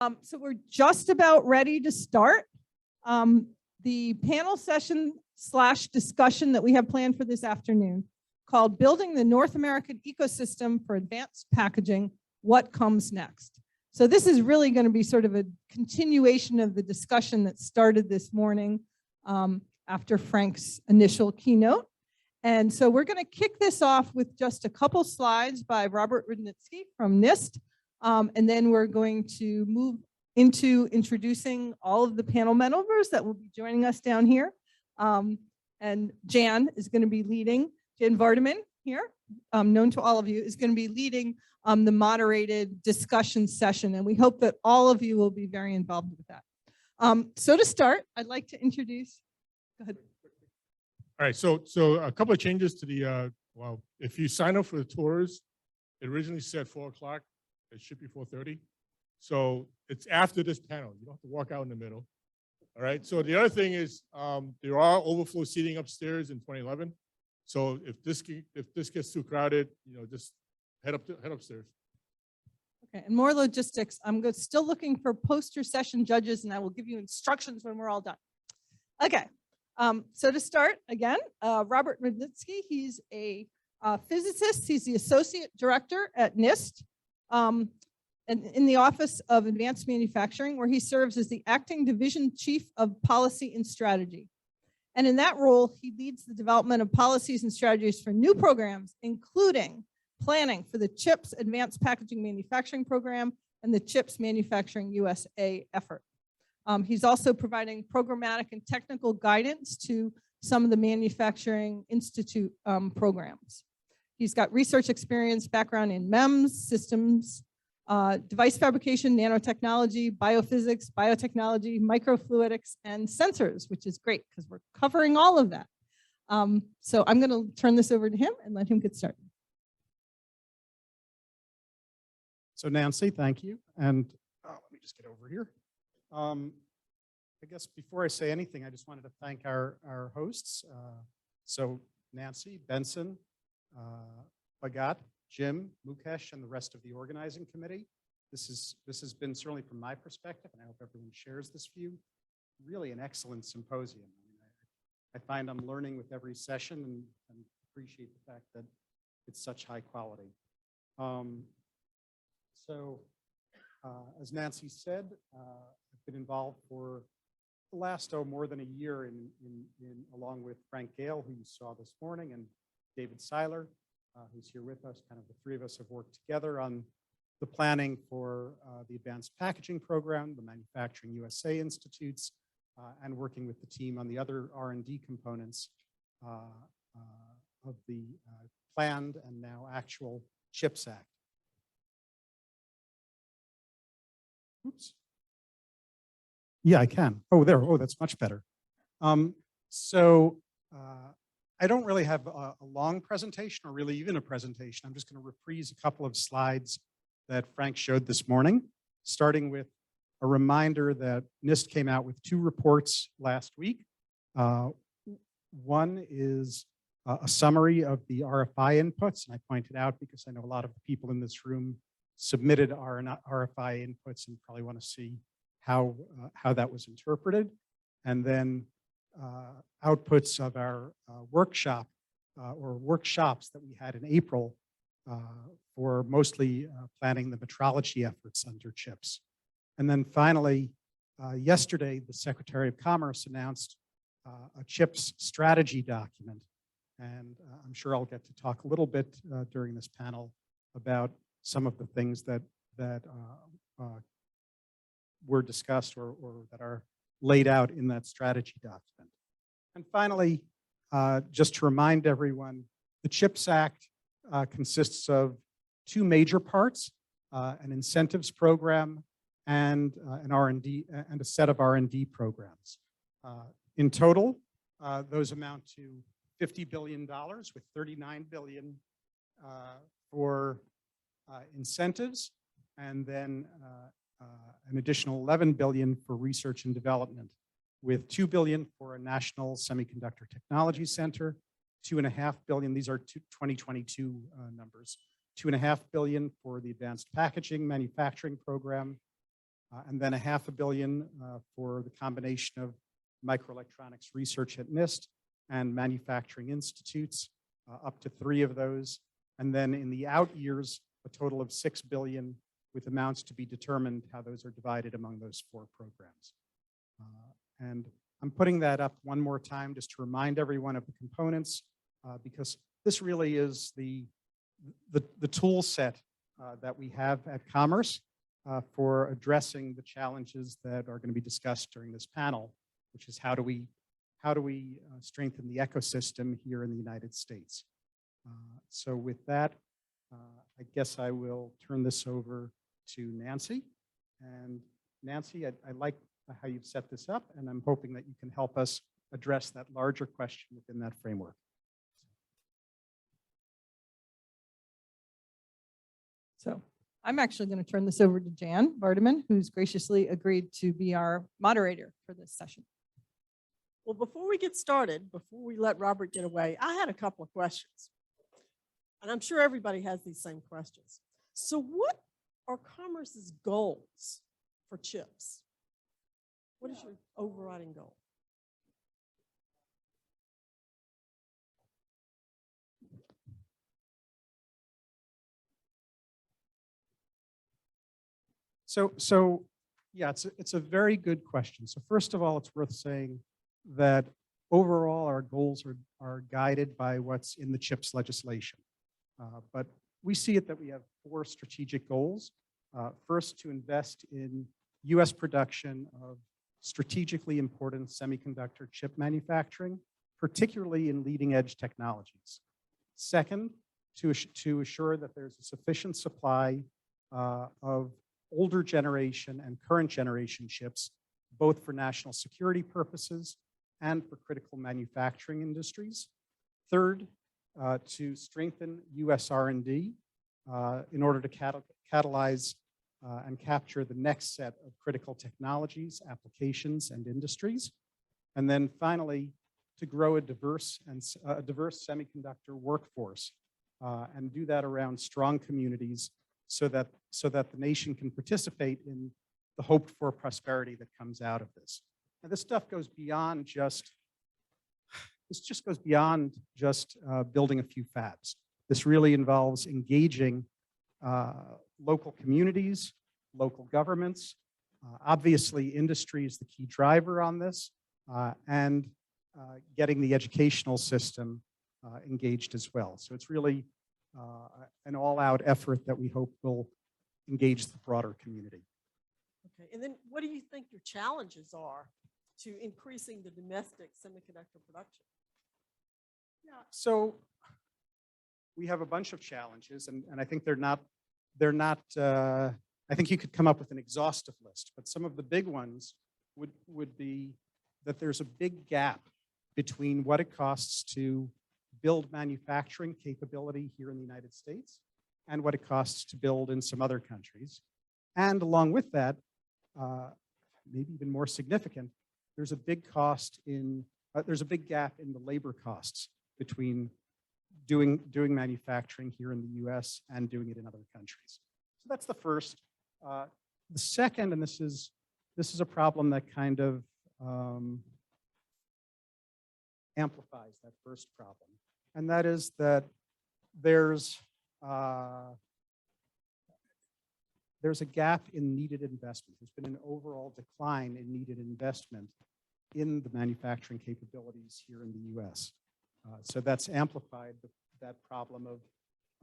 So we're just about ready to start. The panel session / discussion that we have planned for this afternoon called Building the North American Ecosystem for Advanced Packaging, What Comes Next? So this is really going to be sort of a continuation of the discussion that started this morning after Frank's initial keynote. And so we're going to kick this off with just a couple slides by Robert Rudnitsky from NIST. And then we're going to move into introducing all of the panel members that will be joining us down here. And Jan is going to be leading, Jan Vardaman here, known to all of you, is going to be leading the moderated discussion session. And we hope that all of you will be very involved with that. So to start, I'd like to introduce, go ahead. All right, so a couple of changes to the, well, if you sign up for the tours, it originally said 4 o'clock. It should be 4:30. So it's after this panel. You don't have to walk out in the middle. All right. So the other thing is there are overflow seating upstairs in 2011. So if this gets too crowded, just head upstairs. Okay. And more logistics. I'm still looking for poster session judges, and I will give you instructions when we're all done. Okay. So to start again, Robert Rudnitsky. He's a physicist. He's the associate director at NIST. And in the Office of Advanced Manufacturing, where he serves as the acting division chief of policy and strategy. And in that role, he leads the development of policies and strategies for new programs, including planning for the CHIPS Advanced Packaging Manufacturing Program and the CHIPS Manufacturing USA effort. He's also providing programmatic and technical guidance to some of the Manufacturing Institute programs. He's got research experience, background in MEMS, systems, device fabrication, nanotechnology, biophysics, biotechnology, microfluidics, and sensors, which is great because we're covering all of that. So I'm going to turn this over to him and let him get started. So Nancy, thank you. And let me just get over here. I guess before I say anything, I just wanted to thank our hosts. So Nancy, Benson, Bhagat, Jim, Mukesh, and the rest of the organizing committee. This has been, certainly from my perspective, and I hope everyone shares this view, really an excellent symposium. I find I'm learning with every session and appreciate the fact that it's such high quality. As Nancy said, I've been involved for the last more than a year along with Frank Gale, who you saw this morning, and David Seiler, who's here with us. Kind of the three of us have worked together on the planning for the Advanced Packaging Program, the Manufacturing USA Institutes, and working with the team on the other R&D components of the planned and now actual CHIPS Act. Oops. Yeah, I can. Oh, there. Oh, that's much better. I don't really have a long presentation or really even a presentation. I'm just going to reprise a couple of slides that Frank showed this morning, starting with a reminder that NIST came out with 2 reports last week. One is a summary of the RFI inputs, and I pointed out because I know a lot of the people in this room submitted RFI inputs and probably want to see how that was interpreted. And then outputs of our workshop or workshops that we had in April for mostly planning the metrology efforts under CHIPS. And then finally, yesterday, the Secretary of Commerce announced a CHIPS strategy document. And I'm sure I'll get to talk a little bit during this panel about some of the things that were discussed or that are laid out in that strategy document. And finally, just to remind everyone, the CHIPS Act consists of 2 major parts, an incentives program and an R&D and a set of R&D programs. In total, those amount to $50 billion, with $39 billion for incentives, and then an additional $11 billion for research and development, with $2 billion for a national semiconductor technology center, $2.5 billion, these are 2022 numbers, $2.5 billion for the advanced packaging manufacturing program, and then $500 million for the combination of microelectronics research at NIST and manufacturing institutes, up to 3 of those. And then in the out years, a total of $6 billion, with amounts to be determined how those are divided among those 4 programs. And I'm putting that up one more time just to remind everyone of the components, because this really is the tool set that we have at Commerce for addressing the challenges that are going to be discussed during this panel, which is how do we strengthen the ecosystem here in the United States. So with that, I guess I will turn this over to Nancy. And Nancy, I like how you've set this up, and I'm hoping that you can help us address that larger question within that framework. So I'm actually going to turn this over to Jan Vardaman, who's graciously agreed to be our moderator for this session. Well, before we get started, before we let Robert get away, I had a couple of questions. And I'm sure everybody has these same questions. So what are Commerce's goals for chips? What is your overriding goal? So yeah, it's a very good question. So first of all, it's worth saying that overall our goals are guided by what's in the CHIPS legislation. But we see it that we have 4 strategic goals. First, to invest in US production of strategically important semiconductor chip manufacturing, particularly in leading edge technologies. Second, to assure that there's a sufficient supply of older generation and current generation chips, both for national security purposes and for critical manufacturing industries. Third, to strengthen US R&D in order to catalyze and capture the next set of critical technologies, applications, and industries. And then finally, to grow a diverse semiconductor workforce and do that around strong communities so that the nation can participate in the hoped for prosperity that comes out of this. And this stuff goes beyond just building a few fabs. This really involves engaging local communities, local governments. Obviously, industry is the key driver on this, and getting the educational system engaged as well. So it's really an all-out effort that we hope will engage the broader community. Okay, and then what do you think your challenges are to increasing the domestic semiconductor production? Yeah, so we have a bunch of challenges, and I think they're not. I think you could come up with an exhaustive list, but some of the big ones would be that there's a big gap between what it costs to build manufacturing capability here in the United States and what it costs to build in some other countries. And along with that, maybe even more significant, there's a big gap in the labor costs between doing manufacturing here in the US and doing it in other countries. So that's the first. The second, and this is a problem that kind of amplifies that first problem, and that is that there's a gap in needed investment. There's been an overall decline in needed investment in the manufacturing capabilities here in the US. So that's amplified that problem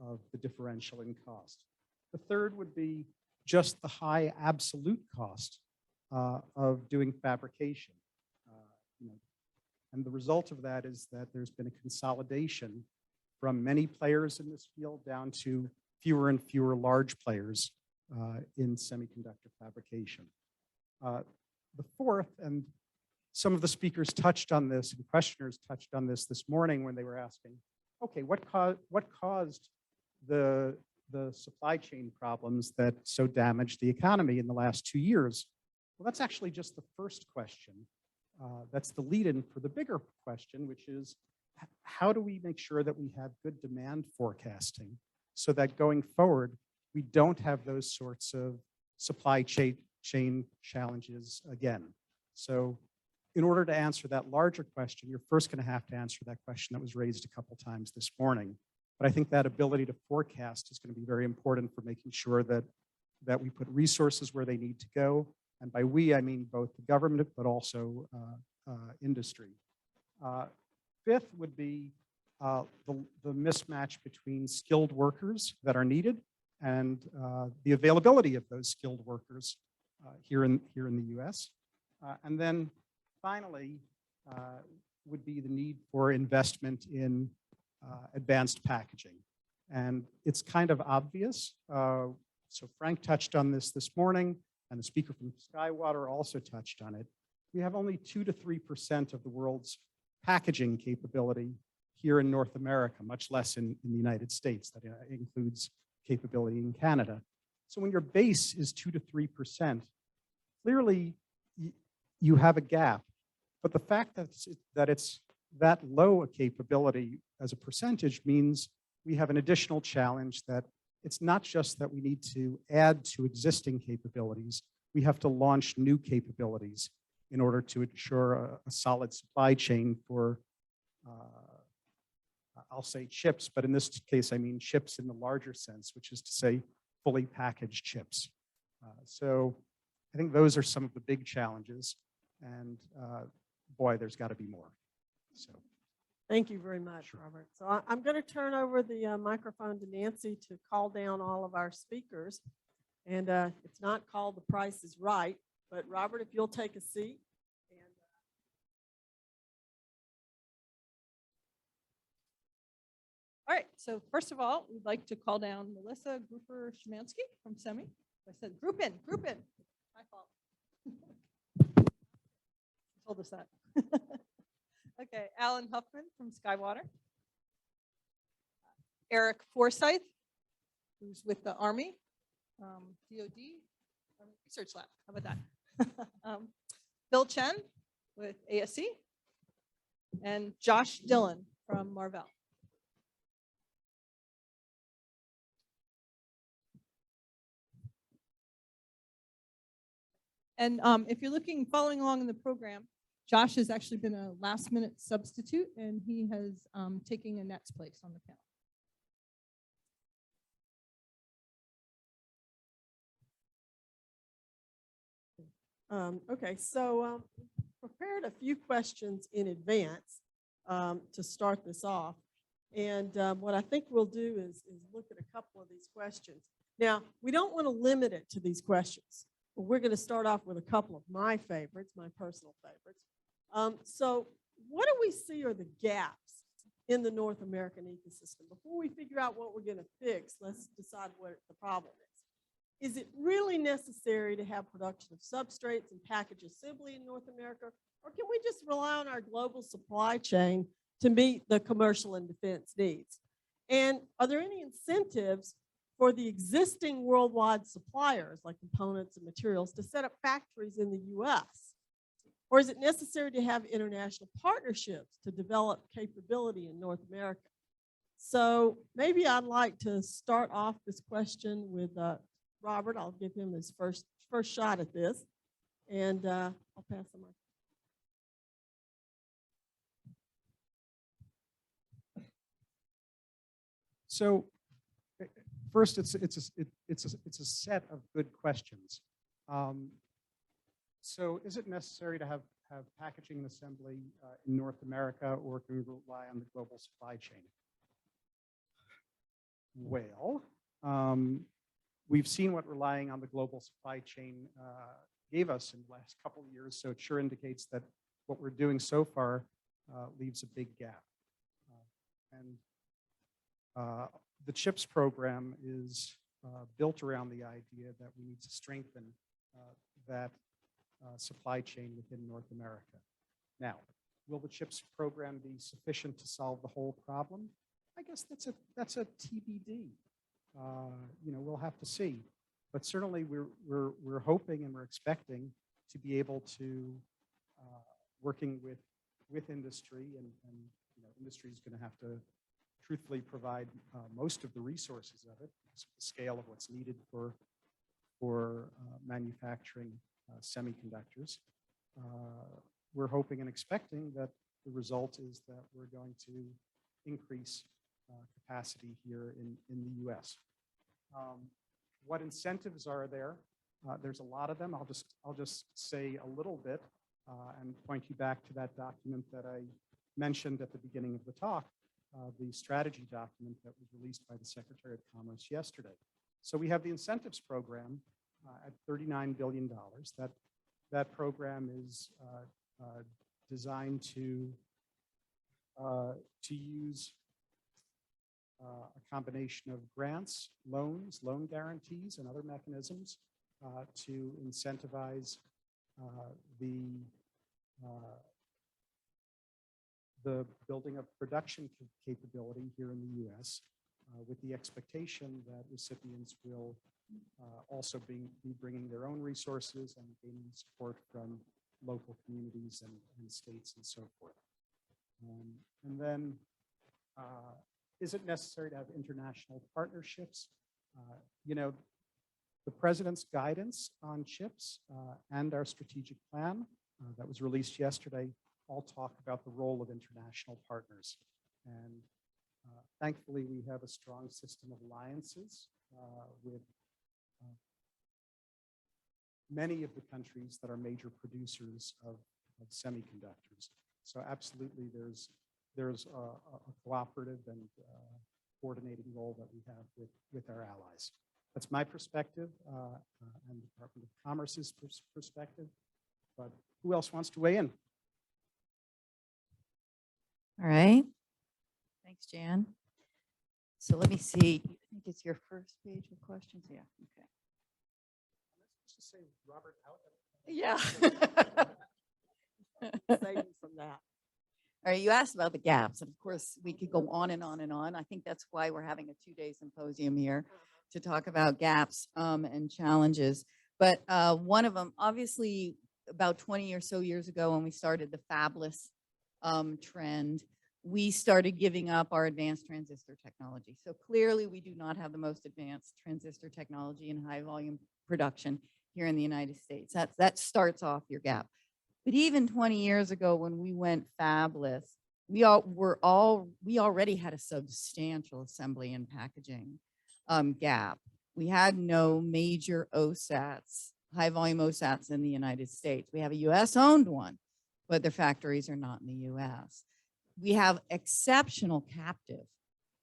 of the differential in cost. The third would be just the high absolute cost of doing fabrication. And the result of that is that there's been a consolidation from many players in this field down to fewer and fewer large players in semiconductor fabrication. The fourth, and some of the speakers touched on this, and questioners touched on this morning when they were asking, okay, what caused the supply chain problems that so damaged the economy in the last 2 years? Well, that's actually just the first question. That's the lead-in for the bigger question, which is how do we make sure that we have good demand forecasting so that going forward, we don't have those sorts of supply chain chain challenges again. So in order to answer that larger question, you're first going to have to answer that question that was raised a couple times this morning. But I think that ability to forecast is going to be very important for making sure that we put resources where they need to go. And by we, I mean both the government, but also industry. Fifth would be the mismatch between skilled workers that are needed and the availability of those skilled workers here in the US. And then finally would be the need for investment in advanced packaging. And it's kind of obvious. So Frank touched on this morning, and the speaker from Skywaters also touched on it. We have only 2 to 3% of the world's packaging capability here in North America, much less in the United States. That includes capability in Canada. So when your base is 2 to 3%, clearly you have a gap. But the fact that it's that low a capability as a percentage means we have an additional challenge that it's not just that we need to add to existing capabilities, we have to launch new capabilities in order to ensure a solid supply chain for, I'll say chips, but in this case, I mean chips in the larger sense, which is to say fully packaged chips. So I think those are some of the big challenges, and boy, there's got to be more. So. Thank you very much, Robert. So I'm going to turn over the microphone to Nancy to call down all of our speakers. And it's not called The Price is Right, but Robert, if you'll take a seat. All right, so first of all, we'd like to call down Melissa Gruper-Schemansky from SEMI. I said group in. My fault. Told us that. Okay, Alan Huffman from Skywaters. Eric Forsythe, who's with the Army, DOD, Army Research Lab. How about that? Bill Chen with ASC, and Josh Dillon from Marvell. And if you're following along in the program, Josh has actually been a last-minute substitute, and he has taken Annette's place on the panel. Okay, so prepared a few questions in advance to start this off. And what I think we'll do is look at a couple of these questions. Now, we don't want to limit it to these questions. But we're going to start off with a couple of my favorites, my personal favorites. So what do we see are the gaps in the North American ecosystem? Before we figure out what we're going to fix, let's decide what the problem is. Is it really necessary to have production of substrates and package assembly in North America? Or can we just rely on our global supply chain to meet the commercial and defense needs? And are there any incentives for the existing worldwide suppliers like components and materials to set up factories in the US? Or is it necessary to have international partnerships to develop capability in North America? So maybe I'd like to start off this question with Robert. I'll give him his first shot at this, and I'll pass the mic. So first, it's a set of good questions. So is it necessary to have packaging and assembly in North America, or can we rely on the global supply chain? Well, we've seen what relying on the global supply chain gave us in the last couple of years, so it sure indicates that what we're doing so far leaves a big gap. The CHIPS program is built around the idea that we need to strengthen that supply chain within North America. Now, will the CHIPS program be sufficient to solve the whole problem? I guess that's a TBD. We'll have to see. But certainly, we're hoping and we're expecting to be able to working with industry, and industry is going to have to truthfully provide most of the resources of it, the scale of what's needed for manufacturing semiconductors. We're hoping and expecting that the result is that we're going to increase capacity here in the US. What incentives are there? There's a lot of them. I'll just say a little bit and point you back to that document that I mentioned at the beginning of the talk, the strategy document that was released by the Secretary of Commerce yesterday. So we have the incentives program at $39 billion. That program is designed to use a combination of grants, loans, loan guarantees, and other mechanisms to incentivize the building of production capability here in the US, with the expectation that recipients will also be bringing their own resources and gaining support from local communities and states and so forth. And then, is it necessary to have international partnerships? You know, the president's guidance on chips and our strategic plan that was released yesterday all talk about the role of international partners. And thankfully, we have a strong system of alliances with many of the countries that are major producers of semiconductors. So absolutely, there's a cooperative and coordinating role that we have with our allies. That's my perspective and the Department of Commerce's perspective. But who else wants to weigh in? All right. Thanks, Jan. So let me see. I think it's your first page of questions. Yeah. Okay. Let's just say Robert out. Yeah. Save me from that. All right. You asked about the gaps, and of course, we could go on and on and on. I think that's why we're having a 2-day symposium here to talk about gaps and challenges. But one of them, obviously, about 20 or so years ago, when we started the fabless trend, we started giving up our advanced transistor technology. So clearly, we do not have the most advanced transistor technology in high volume production here in the United States. That starts off your gap. But even 20 years ago, when we went fabless, we already had a substantial assembly and packaging gap. We had no major OSATs, high volume OSATs in the United States. We have a US owned one, but their factories are not in the US. We have exceptional captive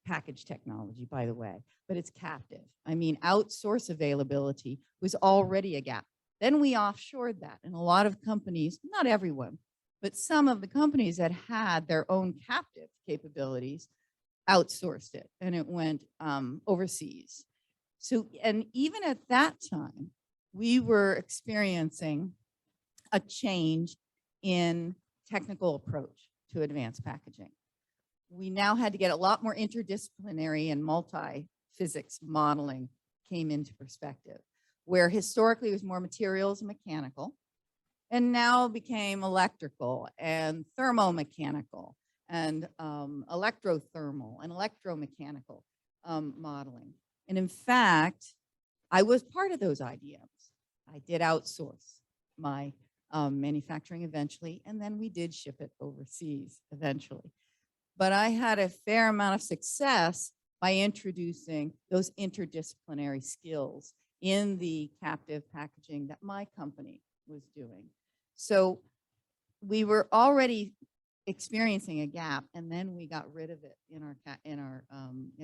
package technology, by the way, but it's captive. I mean, outsource availability was already a gap. Then we offshored that, and a lot of companies, not everyone, but some of the companies that had their own captive capabilities outsourced it, and it went overseas. So, and even at that time, we were experiencing a change in technical approach to advanced packaging. We now had to get a lot more interdisciplinary, and multi-physics modeling came into perspective, where historically it was more materials and mechanical, and now became electrical and thermomechanical and electrothermal and electromechanical modeling. And in fact, I was part of those IDMs. I did outsource my manufacturing eventually, and then we did ship it overseas eventually. But I had a fair amount of success by introducing those interdisciplinary skills in the captive packaging that my company was doing. So we were already experiencing a gap, and then we got rid of it in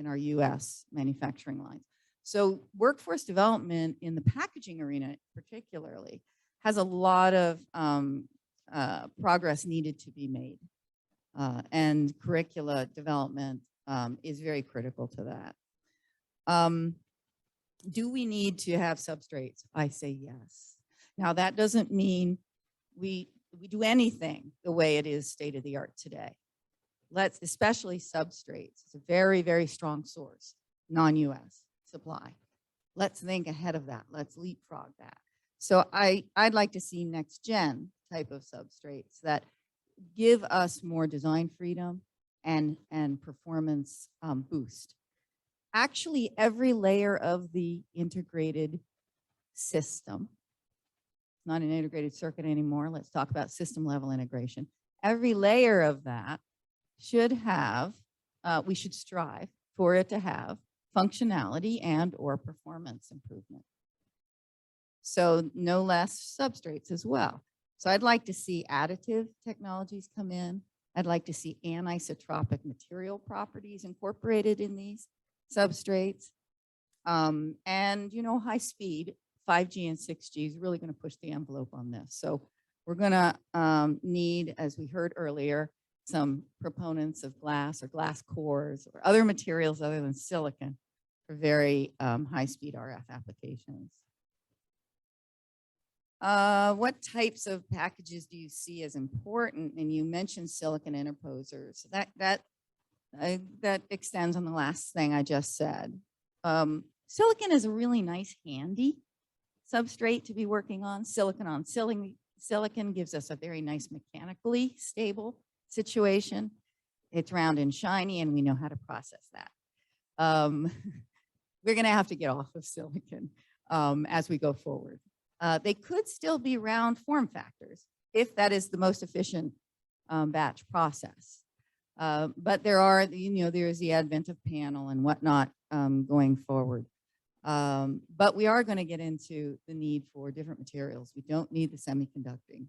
our US manufacturing lines. So workforce development in the packaging arena particularly has a lot of progress needed to be made. And curricula development is very critical to that. Do we need to have substrates? I say yes. Now, that doesn't mean we do anything the way it is state of the art today. Especially substrates. It's a very, very strong source, non-US supply. Let's think ahead of that. Let's leapfrog that. So I'd like to see next gen type of substrates that give us more design freedom and performance boost. Actually, every layer of the integrated system It's not an integrated circuit anymore. Let's talk about system level integration. Every layer of that should have, we should strive for it to have functionality and or performance improvement. So no less substrates as well. So I'd like to see additive technologies come in. I'd like to see anisotropic material properties incorporated in these substrates. And, you know, high speed, 5G and 6G is really going to push the envelope on this. So we're going to need, as we heard earlier, some proponents of glass or glass cores or other materials other than silicon for very high-speed RF applications. What types of packages do you see as important? And you mentioned silicon interposers. That extends on the last thing I just said. Silicon is a really nice, handy substrate to be working on. Silicon on silicon gives us a very nice mechanically stable situation. It's round and shiny, and we know how to process that. We're going to have to get off of silicon as we go forward. They could still be round form factors if that is the most efficient batch process. But there are, you know, there is the advent of panel and whatnot going forward. But we are going to get into the need for different materials. We don't need the semiconducting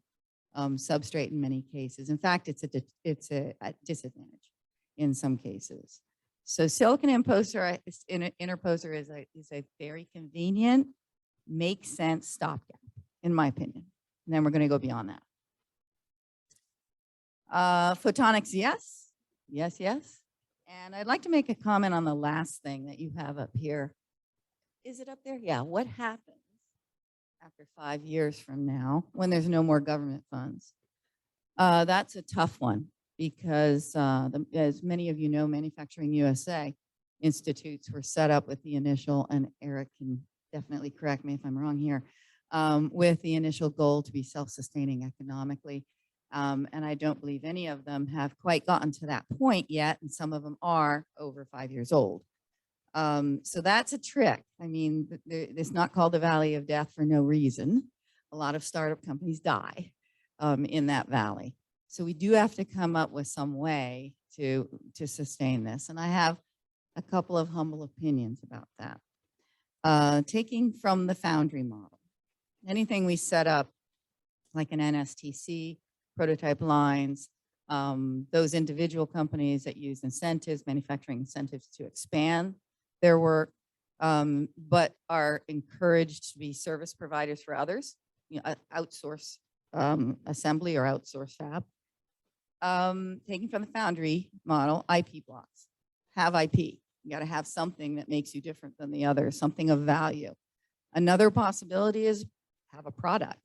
substrate in many cases. In fact, it's a disadvantage in some cases. So silicon interposer is a very convenient, makes sense stopgap, in my opinion. And then we're going to go beyond that. Photonics, yes. Yes, yes. And I'd like to make a comment on the last thing that you have up here. Is it up there? Yeah. What happens after 5 years from now when there's no more government funds? That's a tough one because as many of you know, Manufacturing USA institutes were set up with the initial, and Eric can definitely correct me if I'm wrong here, with the initial goal to be self-sustaining economically. And I don't believe any of them have quite gotten to that point yet, and some of them are over 5 years old. So that's a trick. I mean, it's not called the Valley of Death for no reason. A lot of startup companies die in that valley. So we do have to come up with some way to sustain this. And I have a couple of humble opinions about that. Taking from the foundry model, anything we set up like an NSTC, prototype lines, those individual companies that use incentives, manufacturing incentives to expand their work, but are encouraged to be service providers for others, you know, outsource assembly or outsource fab. Taking from the foundry model, IP blocks, have IP. You got to have something that makes you different than the others, something of value. Another possibility is have a product.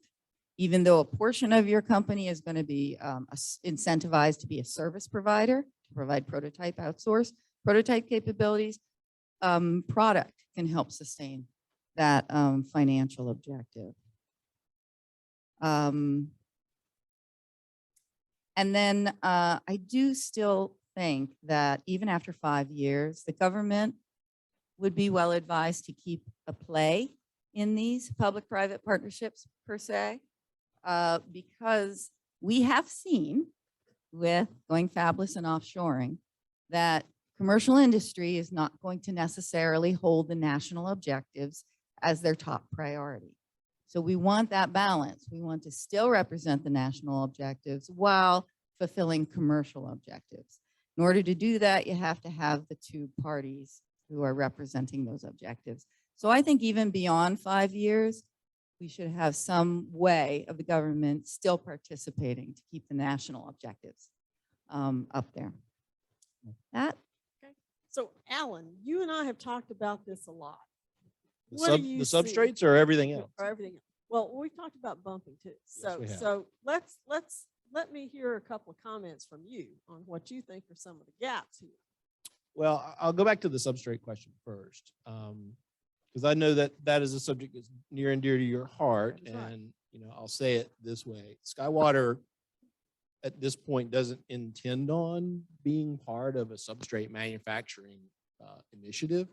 Even though a portion of your company is going to be incentivized to be a service provider, to provide prototype outsource, prototype capabilities, product can help sustain that financial objective. And then I do still think that even after 5 years, the government would be well advised to keep a play in these public-private partnerships per se, because we have seen with going fabless and offshoring that commercial industry is not going to necessarily hold the national objectives as their top priority. So we want that balance. We want to still represent the national objectives while fulfilling commercial objectives. In order to do that, you have to have the two parties who are representing those objectives. So I think even beyond 5 years, we should have some way of the government still participating to keep the national objectives up there. That. Okay. So Alan, you and I have talked about this a lot. The What do you see? substrates or everything else? Or everything else. Well, we've talked about bumping too. Yes, we have. So let me hear a couple of comments from you on what you think are some of the gaps here. Well, I'll go back to the substrate question first, because I know that that is a subject that's near and dear to your heart. That is right. And, you know, I'll say it this way. Skywater at this point doesn't intend on being part of a substrate manufacturing initiative.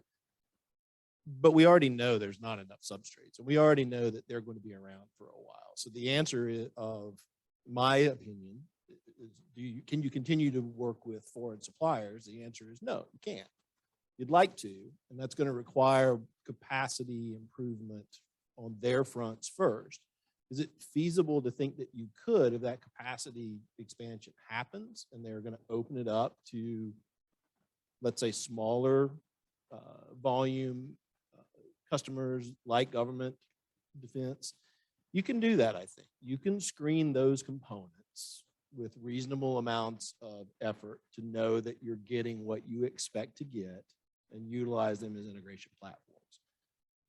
But we already know there's not enough substrates, and we already know that they're going to be around for a while. So the answer is, of my opinion, is can you continue to work with foreign suppliers? The answer is no, you can't. You'd like to, and that's going to require capacity improvement on their fronts first. Is it feasible to think that you could, if that capacity expansion happens and they're going to open it up to, let's say, smaller volume customers like government defense? You can do that, I think. You can screen those components with reasonable amounts of effort to know that you're getting what you expect to get and utilize them as integration platforms.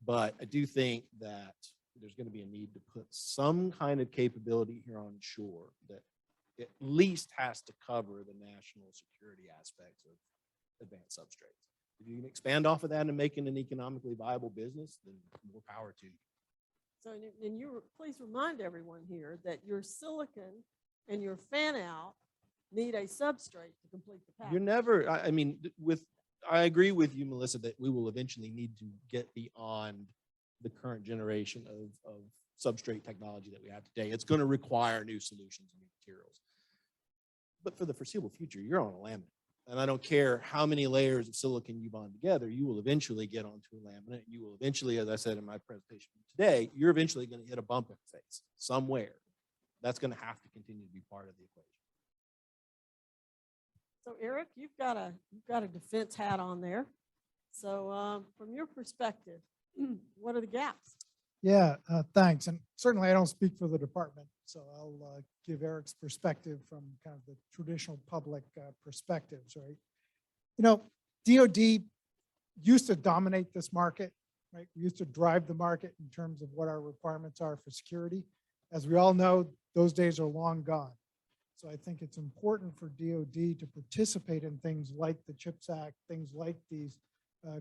But I do think that there's going to be a need to put some kind of capability here on shore that at least has to cover the national security aspects of advanced substrates. If you can expand off of that and make it an economically viable business, then more power to you. So, and you please remind everyone here that your silicon and your fan out need a substrate to complete the package. You're never, I mean, I agree with you, Melissa, that we will eventually need to get beyond the current generation of substrate technology that we have today. It's going to require new solutions and new materials. But for the foreseeable future, you're on a laminate. And I don't care how many layers of silicon you bond together, you will eventually get onto a laminate. You will eventually, as I said in my presentation today, you're eventually going to hit a bump interface somewhere. That's going to have to continue to be part of the equation. So Eric, you've got a defense hat on there. So from your perspective, what are the gaps? Yeah, thanks. And certainly I don't speak for the department, so I'll give Eric's perspective from kind of the traditional public perspectives, right? You know, DoD used to dominate this market, right? We used to drive the market in terms of what our requirements are for security. As we all know, those days are long gone. So I think it's important for DoD to participate in things like the CHIPS Act, things like these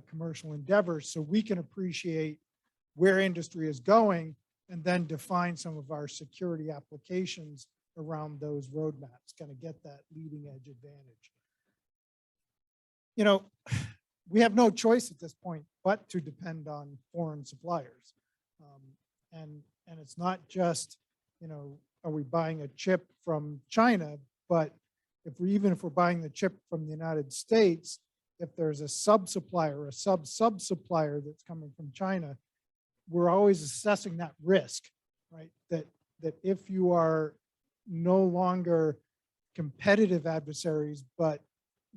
commercial endeavors, so we can appreciate where industry is going and then define some of our security applications around those roadmaps, kind of get that leading edge advantage. You know, we have no choice at this point but to depend on foreign suppliers. And it's not just, you know, are we buying a chip from China, but even if we're buying the chip from the United States, if there's a sub-supplier, a sub-sub-supplier that's coming from China, we're always assessing that risk, right? That if you are no longer competitive adversaries, but,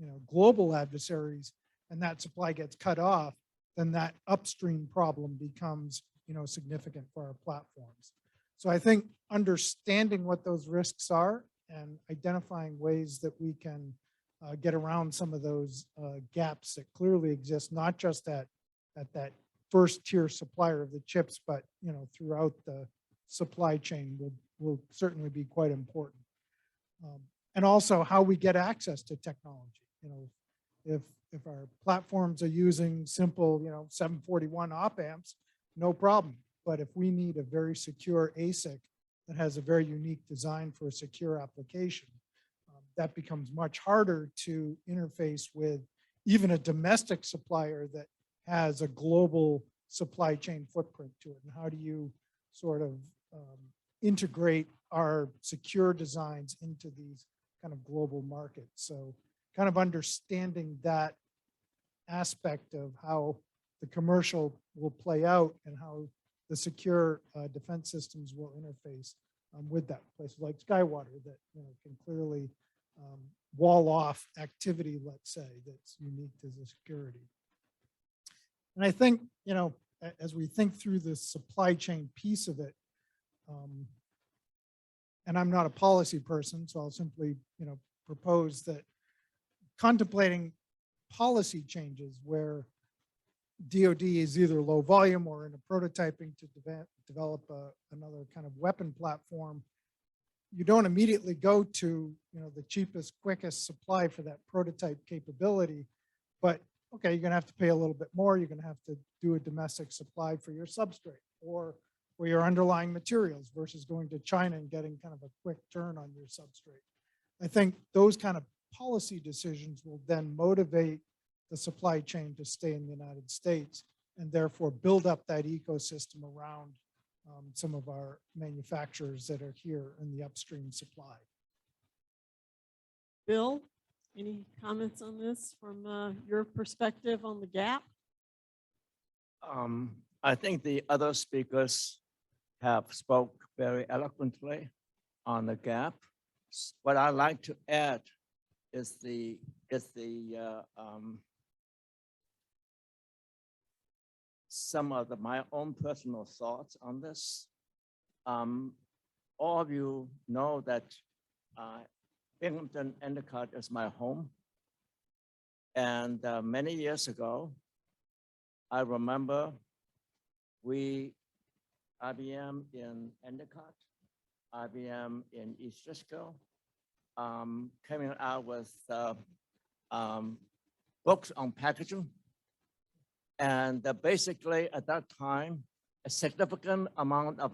you know, global adversaries, and that supply gets cut off, then that upstream problem becomes, you know, significant for our platforms. So I think understanding what those risks are and identifying ways that we can get around some of those gaps that clearly exist, not just at that first tier supplier of the chips, but, you know, throughout the supply chain will certainly be quite important. And also how we get access to technology. You know, if our platforms are using simple, you know, 741 op amps, no problem. But if we need a very secure ASIC that has a very unique design for a secure application, that becomes much harder to interface with even a domestic supplier that has a global supply chain footprint to it. And how do you sort of integrate our secure designs into these kind of global markets? So kind of understanding that aspect of how the commercial will play out and how the secure defense systems will interface with that. Places like Skywater that, you know, can clearly wall off activity, let's say, that's unique to the security. And I think, you know, as we think through the supply chain piece of it, and I'm not a policy person, so I'll simply, you know, propose that contemplating policy changes where DoD is either low volume or in a prototyping to develop another kind of weapon platform, you don't immediately go to, you know, the cheapest, quickest supply for that prototype capability, but okay, you're going to have to pay a little bit more. You're going to have to do a domestic supply for your substrate or for your underlying materials versus going to China and getting kind of a quick turn on your substrate. I think those kind of policy decisions will then motivate the supply chain to stay in the United States and therefore build up that ecosystem around some of our manufacturers that are here in the upstream supply. Bill, any comments on this from your perspective on the gap? I think the other speakers have spoke very eloquently on the gap. What I'd like to add is some of my own personal thoughts on this. All of you know that Binghamton Endicott is my home. And many years ago, I remember IBM in Endicott, IBM in East Frisco, coming out with books on packaging. And basically at that time, a significant amount of,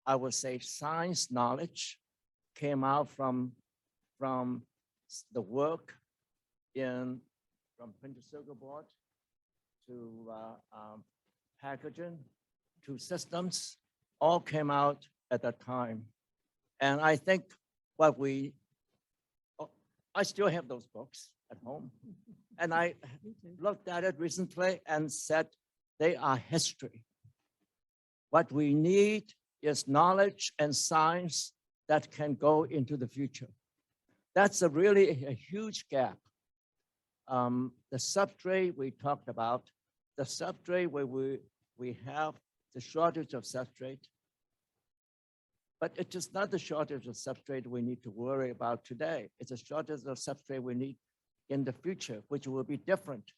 I would say, science knowledge came out from the work from printed circuit board to packaging to systems, all came out at that time. And I think I still have those books at home. And I looked at it recently and said, they are history. What we need is knowledge and science that can go into the future. That's really a huge gap. The substrate we talked about, the substrate where we have the shortage of substrate, but it is not the shortage of substrate we need to worry about today. It's a shortage of substrate we need in the future, which will be different.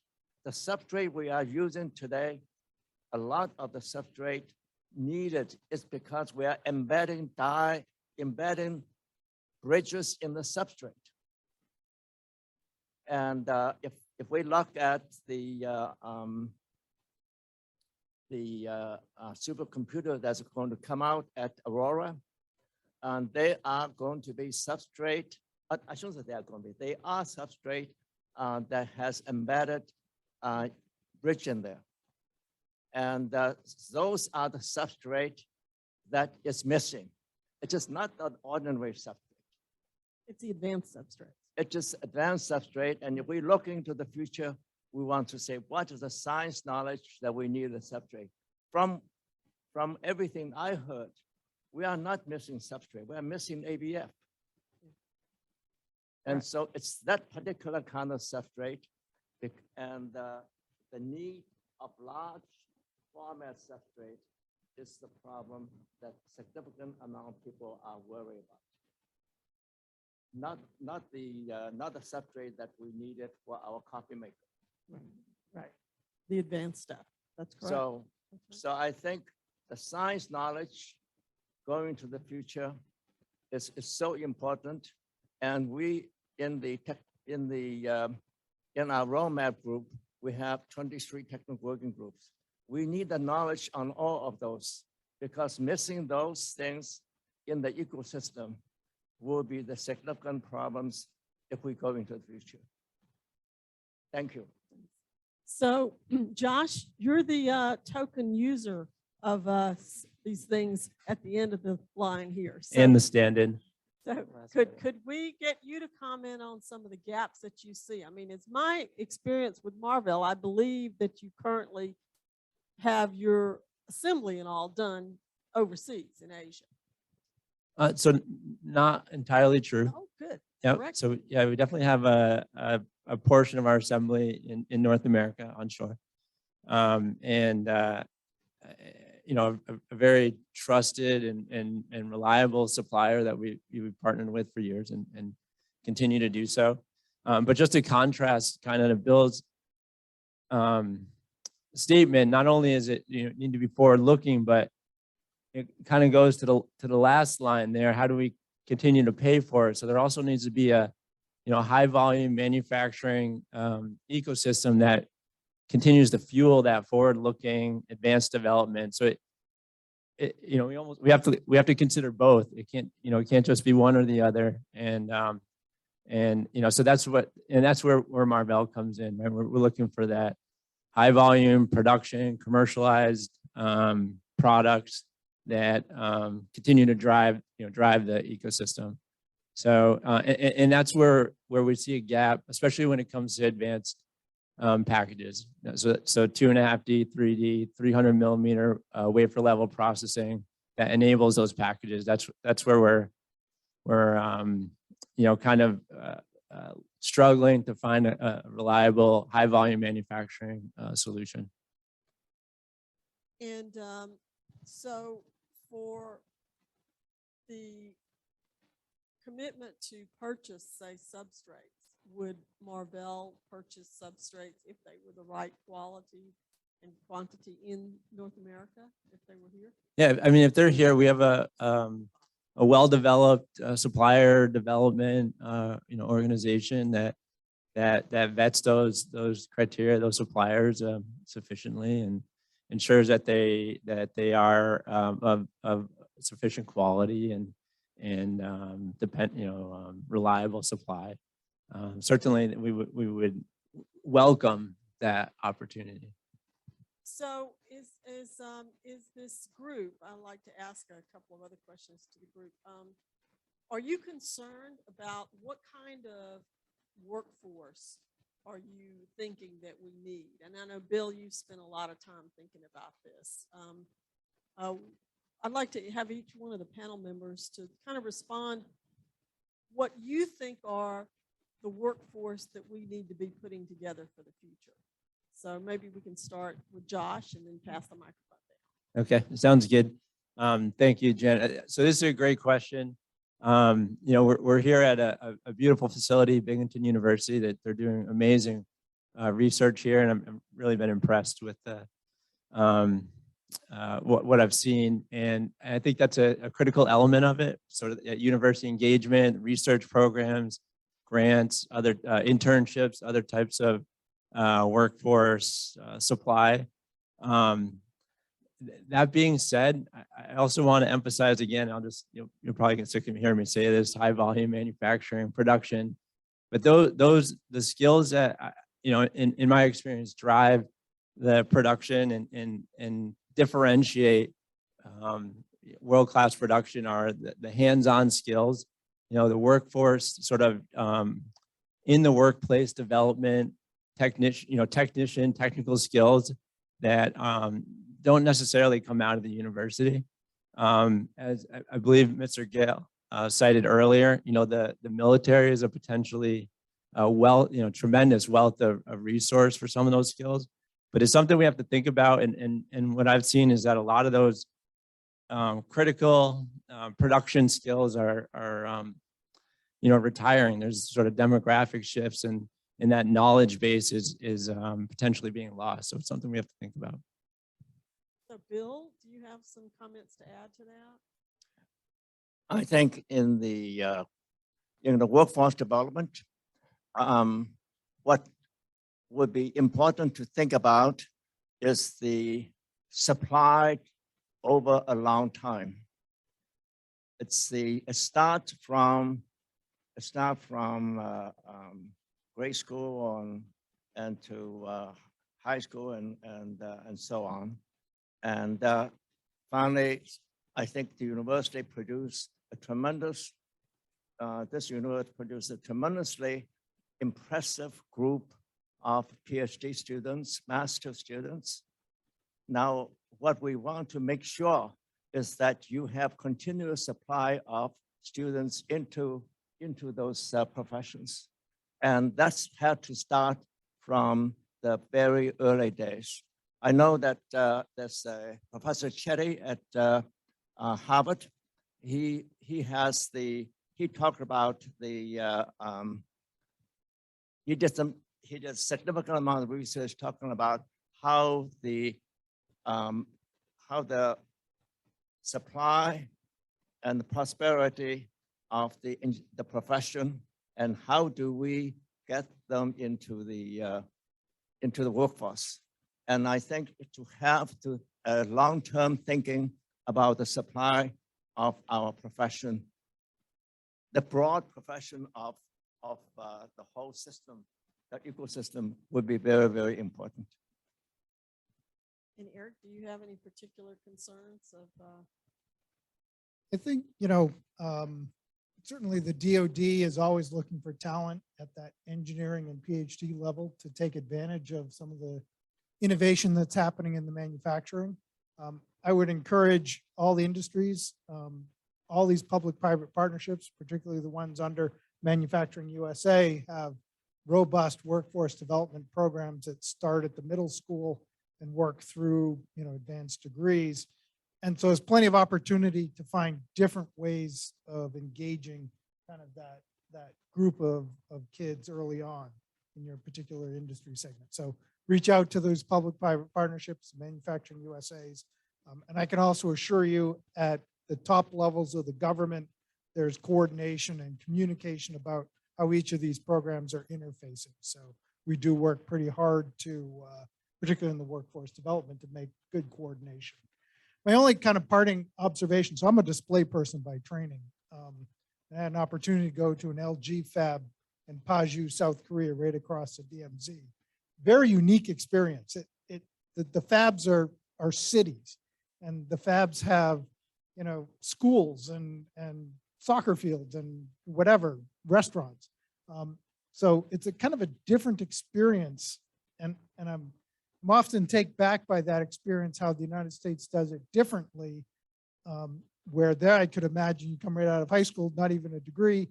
The substrate we are using today, a lot of the substrate needed is because we are embedding bridges in the substrate. And if we look at the supercomputer that's going to come out at Aurora, and they are going to be substrate. I shouldn't say they are going to be. They are substrate that has embedded bridge in there, and those are the substrate that is missing. It is not an ordinary substrate. It's the advanced substrate. It's just advanced substrate, and if we look into the future, we want to say, what is the science knowledge that we need in the substrate? From everything I heard, we are not missing substrate, we are missing ABF. And so it's that particular kind of substrate, and the need of large format substrate is the problem that significant amount of people are worried about. Not the substrate that we needed for our coffee maker. Right. The advanced stuff. That's correct. So I think the science knowledge going to the future is so important. And we in our roadmap group, we have 23 technical working groups. We need the knowledge on all of those, because missing those things in the ecosystem will be the significant problems if we go into the future. Thank you. So Josh, you're the token user of these things at the end of the line here. So, And the stand-in. so could we get you to comment on some of the gaps that you see? I mean, it's my experience with Marvell. I believe that you currently have your assembly and all done overseas in Asia. So not entirely true. Oh, good. Yep. Correct. So yeah, we definitely have a portion of our assembly in North America onshore. You know, a very trusted and reliable supplier that we've partnered with for years and continue to do so. But just to contrast kind of Bill's statement, not only is it need to be forward looking, but it kind of goes to the last line there. How do we continue to pay for it? So there also needs to be a high volume manufacturing ecosystem that continues to fuel that forward-looking advanced development. So we have to consider both. It can't just be one or the other. And so that's where Marvell comes in, right? We're looking for that high volume production, commercialized products that continue to drive the ecosystem. So and that's where we see a gap, especially when it comes to advanced packages. So 2.5D, 3D, 300 millimeter wafer level processing that enables those packages. That's where we're kind of struggling to find a reliable high volume manufacturing solution. And so for the commitment to purchase, say, substrates, would Marvell purchase substrates if they were the right quality and quantity in North America, if they were here? Yeah, I mean, if they're here, we have a well-developed supplier development organization that vets those criteria, those suppliers sufficiently, and ensures that they are of sufficient quality and reliable supply. Certainly, we would welcome that opportunity. So is this group, I'd like to ask a couple of other questions to the group. Are you concerned about what kind of workforce are you thinking that we need? And I know, Bill, you've spent a lot of time thinking about this. I'd like to have each one of the panel members to kind of respond what you think are the workforce that we need to be putting together for the future. So maybe we can start with Josh and then pass the microphone down. Okay, sounds good. Thank you, Jen. So this is a great question. We're here at a beautiful facility, Binghamton University, that they're doing amazing research here, and I'm really been impressed with what I've seen, and I think that's a critical element of it. Sort of university engagement, research programs, grants, other internships, other types of workforce supply. That being said, I also want to emphasize again, you're probably going to hear me say this, high volume manufacturing, production, but the skills that, in my experience, drive the production and differentiate world-class production are the hands-on skills, the workforce sort of in the workplace development, technical skills that don't necessarily come out of the university. As I believe Mr. Gale cited earlier, the military is a potentially tremendous wealth of resource for some of those skills, but it's something we have to think about. And what I've seen is that a lot of those critical production skills are retiring. There's sort of demographic shifts, and that knowledge base is potentially being lost. So it's something we have to think about. So Bill, do you have some comments to add to that? I think in the workforce development, what would be important to think about is the supply over a long time. It's a start from grade school and to high school and so on. And finally, I think the university produced a tremendous, this university produced a tremendously impressive group of PhD students, master students. Now, what we want to make sure is that you have continuous supply of students into those professions. And that's had to start from the very early days. I know that there's Professor Chetty at Harvard. He talked about he did a significant amount of research talking about how the supply and the prosperity of the profession, and how do we get them into the workforce. And I think to have long-term thinking about the supply of our profession, the broad profession of the whole system, the ecosystem, would be very, very important. And Eric, do you have any particular concerns of, I think, certainly the DoD is always looking for talent at that engineering and PhD level to take advantage of some of the innovation that's happening in the manufacturing. I would encourage all the industries, all these public-private partnerships, particularly the ones under Manufacturing USA, have robust workforce development programs that start at the middle school and work through, advanced degrees. And so there's plenty of opportunity to find different ways of engaging kind of that group of kids early on in your particular industry segment. So reach out to those public-private partnerships, Manufacturing USA's. And I can also assure you at the top levels of the government, there's coordination and communication about how each of these programs are interfacing. So we do work pretty hard to, particularly in the workforce development, to make good coordination. My only kind of parting observation, so I'm a display person by training. I had an opportunity to go to an LG fab in Paju, South Korea, right across the DMZ. Very unique experience. The fabs are cities, and the fabs have, schools and soccer fields and whatever, restaurants. So it's a kind of a different experience, and I'm often taken back by that experience, how the United States does it differently, where there I could imagine you come right out of high school, not even a degree,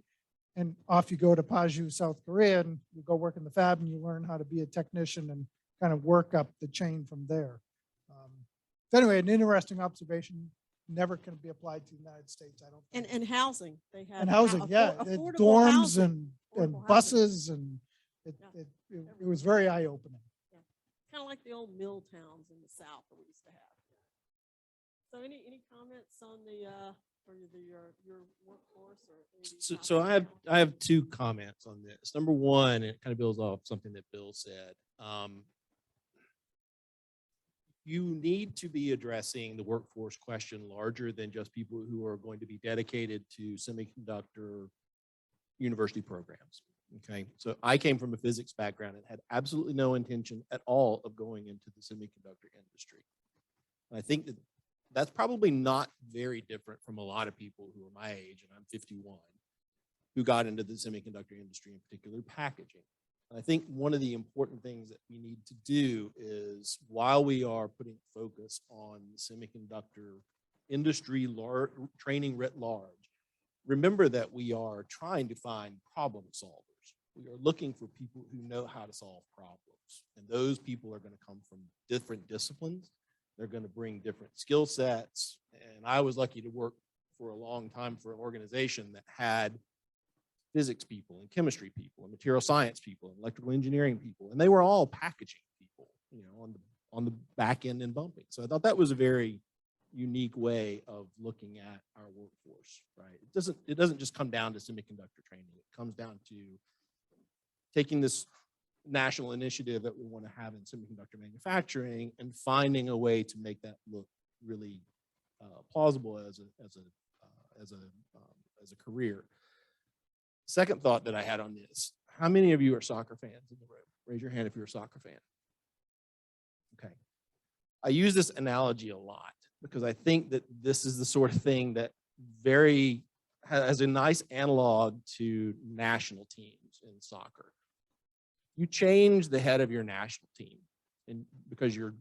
and off you go to Paju, South Korea, and you go work in the fab and you learn how to be a technician and kind of work up the chain from there. So anyway, an interesting observation, never can be applied to the United States, I don't think. and housing, they have. And housing, yeah, affordable dorms housing, and affordable buses, and Yeah. it was very eye-opening. Kind of like the old mill towns in the South that we used to have. So any comments on the, for your workforce or? any of these So topics? I have two comments on this. Number one, it kind of builds off something that Bill said. You need to be addressing the workforce question larger than just people who are going to be dedicated to semiconductor university programs. Okay, so I came from a physics background and had absolutely no intention at all of going into the semiconductor industry. And I think that that's probably not very different from a lot of people who are my age, and I'm 51, who got into the semiconductor industry, in particular packaging. And I think one of the important things that we need to do is, while we are putting focus on the semiconductor industry training writ large, remember that we are trying to find problem solvers. We are looking for people who know how to solve problems. And those people are going to come from different disciplines. They're going to bring different skill sets. And I was lucky to work for a long time for an organization that had physics people and chemistry people and material science people and electrical engineering people. And they were all packaging people, on the back end and bumping. So I thought that was a very unique way of looking at our workforce, right? It doesn't just come down to semiconductor training. It comes down to taking this national initiative that we want to have in semiconductor manufacturing and finding a way to make that look really plausible as a career. Second thought that I had on this: how many of you are soccer fans in the room? Raise your hand if you're a soccer fan. Okay, I use this analogy a lot because I think that this is the sort of thing that has a nice analog to national teams in soccer. You change the head of your national team, and because your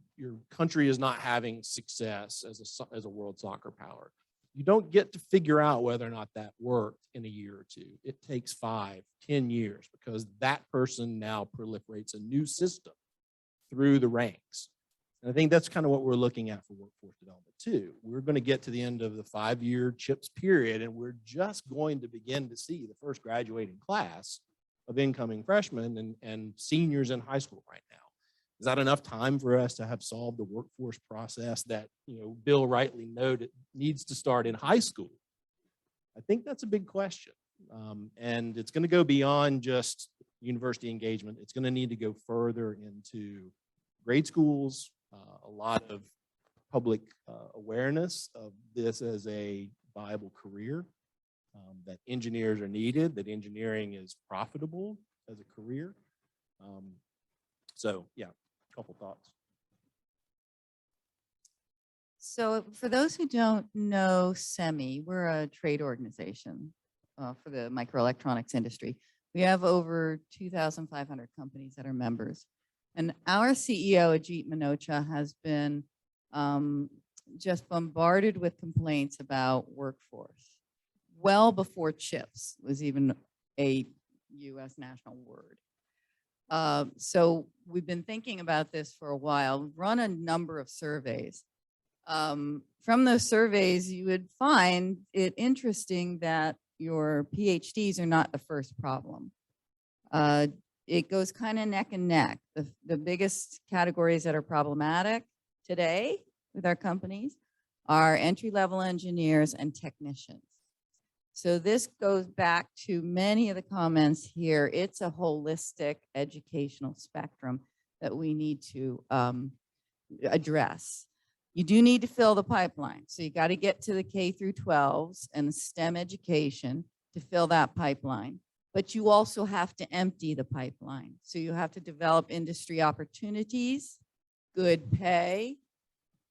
country is not having success as a world soccer power, you don't get to figure out whether or not that worked in a year or two. It takes 5, 10 years because that person now proliferates a new system through the ranks. And I think that's kind of what we're looking at for workforce development too. We're going to get to the end of the 5-year CHIPS period, and we're just going to begin to see the first graduating class of incoming freshmen and seniors in high school right now. Is that enough time for us to have solved the workforce process that, Bill rightly noted needs to start in high school? I think that's a big question. And it's going to go beyond just university engagement. It's going to need to go further into grade schools, a lot of public awareness of this as a viable career, that engineers are needed, that engineering is profitable as a career. So yeah, a couple thoughts. So for those who don't know SEMI, we're a trade organization for the microelectronics industry. We have over 2,500 companies that are members. And our CEO, Ajit Manocha, has been just bombarded with complaints about workforce well before chips was even a US national word. So we've been thinking about this for a while. We've run a number of surveys. From those surveys, you would find it interesting that your PhDs are not the first problem. It goes kind of neck and neck. The biggest categories that are problematic today with our companies are entry-level engineers and technicians. So this goes back to many of the comments here. It's a holistic educational spectrum that we need to address. You do need to fill the pipeline. So you got to get to the K through 12s and the STEM education to fill that pipeline. But you also have to empty the pipeline. So you have to develop industry opportunities, good pay,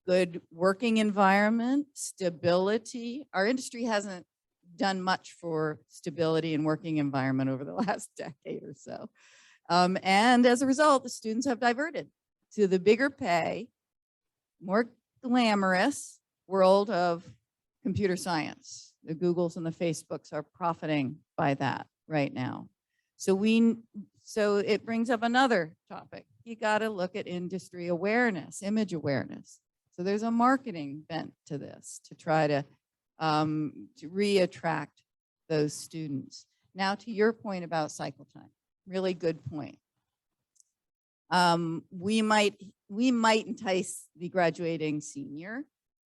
good working environment, stability. Our industry hasn't done much for stability and working environment over the last decade or so. And as a result, the students have diverted to the bigger pay, more glamorous world of computer science. The Googles and the Facebooks are profiting by that right now. So it brings up another topic. You got to look at industry awareness, image awareness. So there's a marketing bent to this to try to re-attract those students. Now to your point about cycle time, really good point. We might entice the graduating senior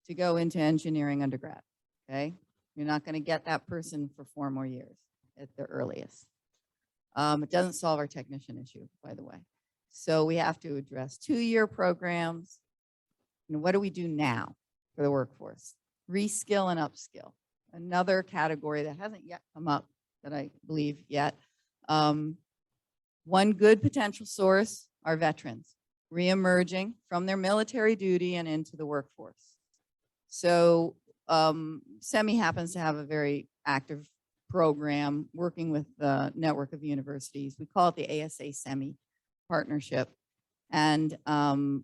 to go into engineering undergrad, okay? You're not gonna get that person for 4 more years at the earliest. It doesn't solve our technician issue, by the way. So we have to address 2-year programs. You know, what do we do now for the workforce? Reskill and upskill. Another category that hasn't yet come up that I believe yet. One good potential source are veterans reemerging from their military duty and into the workforce. So SEMI happens to have a very active program working with the network of universities. We call it the ASA SEMI partnership. And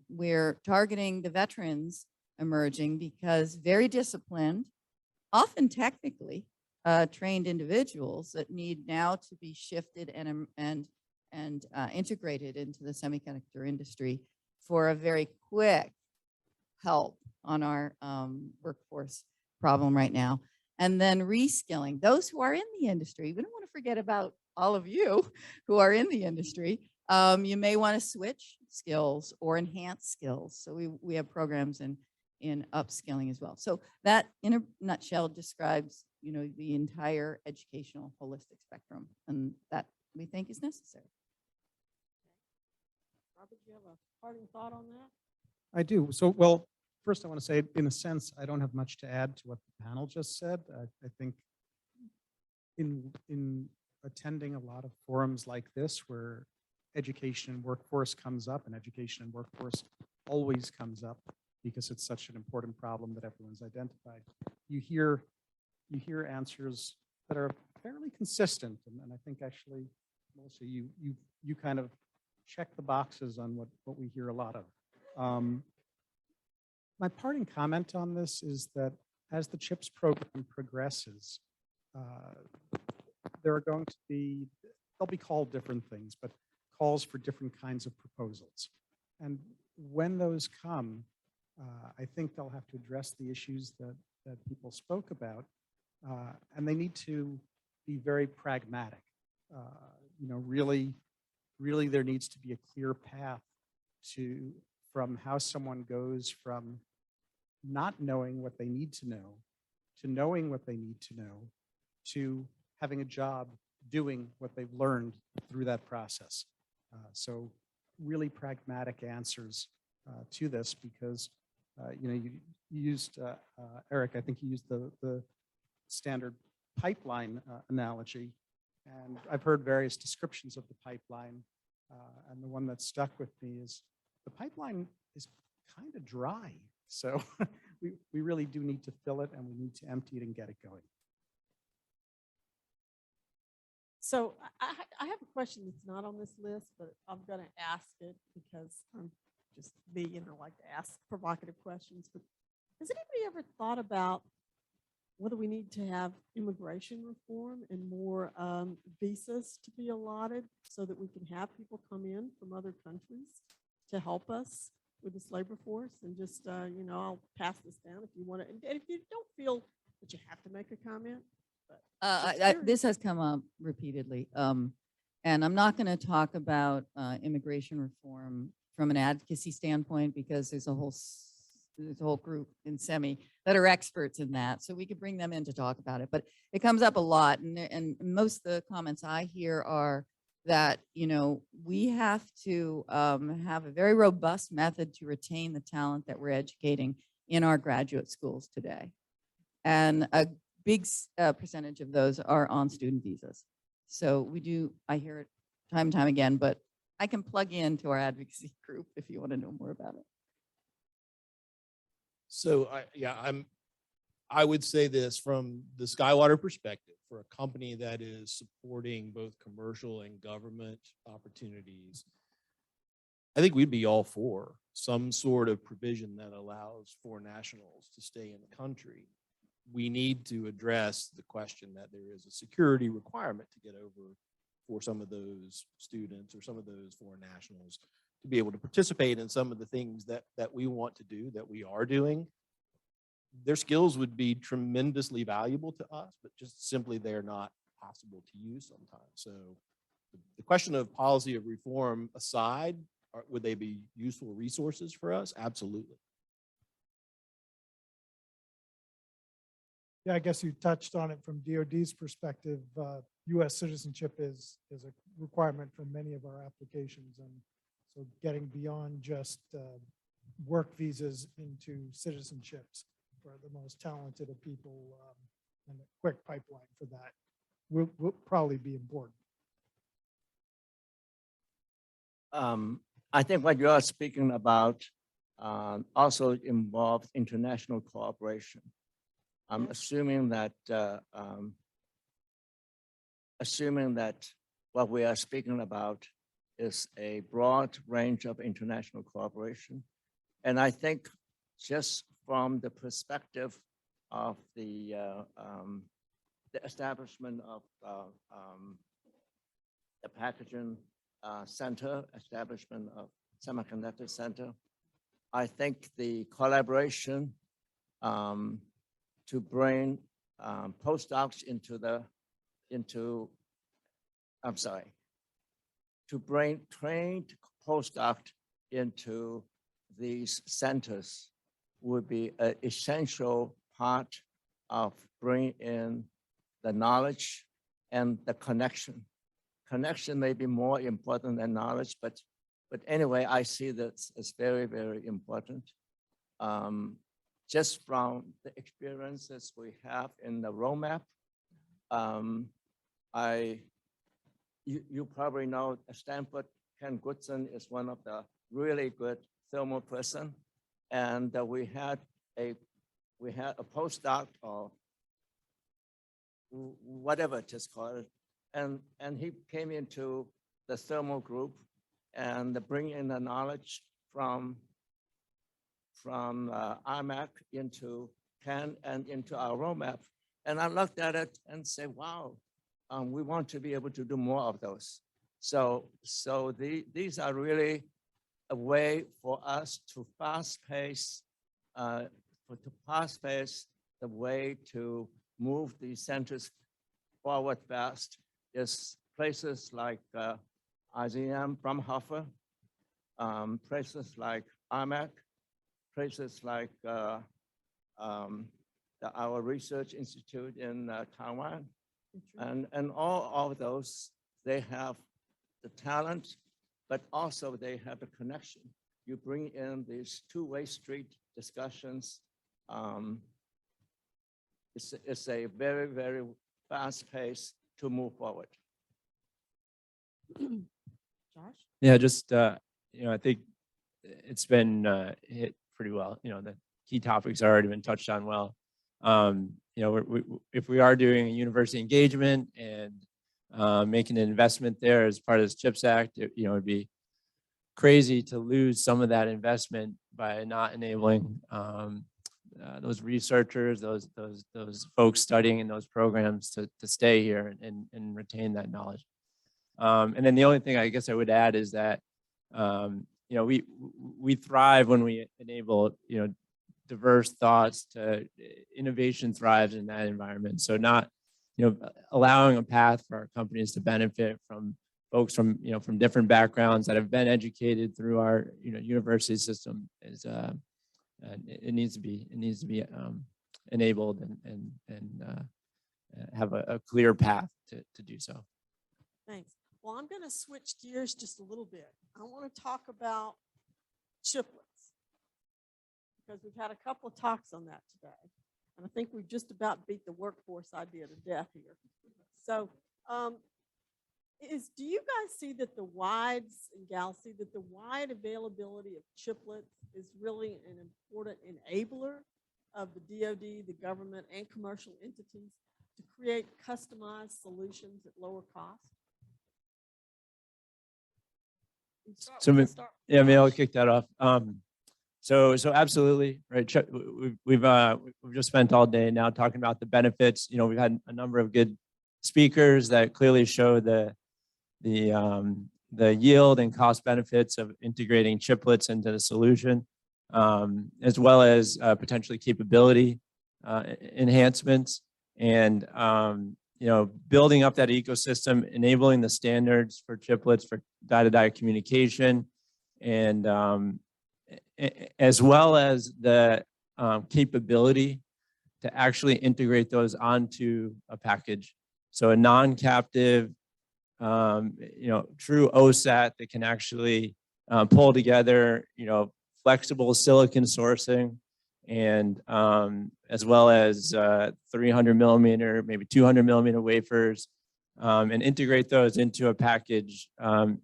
we're targeting the veterans emerging because very disciplined, often technically trained individuals that need now to be shifted and integrated into the semiconductor industry for a very quick help on our workforce problem right now. And then reskilling those who are in the industry. We don't want to forget about all of you who are in the industry. You may want to switch skills or enhance skills. So we have programs in upskilling as well. So that in a nutshell describes, you know, the entire educational holistic spectrum, and that we think is necessary. Robert, do you have a parting thought on that? I do. So, well, first I want to say, in a sense, I don't have much to add to what the panel just said. I think in attending a lot of forums like this, where education and workforce comes up, and education and workforce always comes up because it's such an important problem that everyone's identified. You hear answers that are fairly consistent, and I think actually, Melissa, you kind of check the boxes on what we hear a lot of. My parting comment on this is that as the CHIPS program progresses, there are going to be, they'll be called different things, but calls for different kinds of proposals. And when those come, I think they'll have to address the issues that people spoke about, and they need to be very pragmatic. You know, really there needs to be a clear path from how someone goes from not knowing what they need to know, to knowing what they need to know, to having a job doing what they've learned through that process. So really pragmatic answers to this, because you know, you used, Eric, I think you used the standard pipeline analogy, and I've heard various descriptions of the pipeline, and the one that stuck with me is the pipeline is kind of dry. So we really do need to fill it, and we need to empty it and get it going. So I have a question that's not on this list, but I'm going to ask it because I'm just me, like to ask provocative questions. But has anybody ever thought about whether we need to have immigration reform and more visas to be allotted so that we can have people come in from other countries to help us with this labor force? And just, I'll pass this down if you want to. And if you don't feel that you have to make a comment. This has come up repeatedly. And I'm not going to talk about immigration reform from an advocacy standpoint because there's a whole group in SEMI that are experts in that. So we could bring them in to talk about it. But it comes up a lot. And most of the comments I hear are that, we have to have a very robust method to retain the talent that we're educating in our graduate schools today. And a big percentage of those are on student visas. So I hear it time and time again, but I can plug into our advocacy group if you want to know more about it. So I would say this from the Skywater perspective, for a company that is supporting both commercial and government opportunities, I think we'd be all for some sort of provision that allows foreign nationals to stay in the country. We need to address the question that there is a security requirement to get over for some of those students or some of those foreign nationals to be able to participate in some of the things that we want to do, that we are doing. Their skills would be tremendously valuable to us, but just simply they're not possible to use sometimes. So the question of policy of reform aside, would they be useful resources for us? Absolutely. Yeah, I guess you touched on it from DOD's perspective. U.S. citizenship is a requirement for many of our applications. And so getting beyond just work visas into citizenships for the most talented of people and a quick pipeline for that will probably be important. I think what you are speaking about also involves international cooperation. I'm assuming that what we are speaking about is a broad range of international cooperation. And I think just from the perspective of the establishment of the packaging center, establishment of semiconductor center, I think the collaboration to bring postdocs to bring trained postdocs into these centers would be an essential part of bringing in the knowledge and the connection. Connection may be more important than knowledge, but anyway, I see this as very, very important. Just from the experiences we have in the roadmap, you probably know Stanford, Ken Goodson is one of the really good thermal person. And we had a postdoc or whatever just call it. And he came into the thermal group and bring in the knowledge from IMAC into Ken and into our roadmap. And I looked at it and said, wow, we want to be able to do more of those. So these are really a way for us to fast pace the way to move these centers forward fast is places like IZM from Huffman, places like IMAC, places like our research institute in Taiwan, and all of those, they have the talent, but also they have the connection. You bring in these two-way street discussions. It's a very, very fast pace to move forward. Josh? Yeah, just, I think it's been hit pretty well, the key topics have already been touched on well. You know, if we are doing a university engagement and making an investment there as part of this CHIPS Act, you know, it'd be crazy to lose some of that investment by not enabling those researchers, those folks studying in those programs to stay here and retain that knowledge. And then the only thing I guess I would add is that you know, we thrive when we enable, you know, diverse thoughts. To innovation thrives in that environment. So not, you know, allowing a path for our companies to benefit from folks from, you know, from different backgrounds that have been educated through our, you know, university system is it needs to be enabled and have a clear path to do so. Thanks. Well, I'm going to switch gears just a little bit. I want to talk about chiplets because we've had a couple of talks on that today. And I think we've just about beat the workforce idea to death here. So do you guys see that the wides and gals see that the wide availability of chiplets is really an important enabler of the DoD, the government, and commercial entities to create customized solutions at lower cost? So yeah, maybe I'll kick that off. So absolutely, right. We've just spent all day now talking about the benefits. You know, we've had a number of good speakers that clearly show the yield and cost benefits of integrating chiplets into the solution, as well as potentially capability enhancements and you know, building up that ecosystem, enabling the standards for chiplets for die-to-die communication, and as well as the capability to actually integrate those onto a package. So a non-captive, you know, true OSAT that can actually pull together, you know, flexible silicon sourcing, and as well as 300 millimeter, maybe 200 millimeter wafers, and integrate those into a package.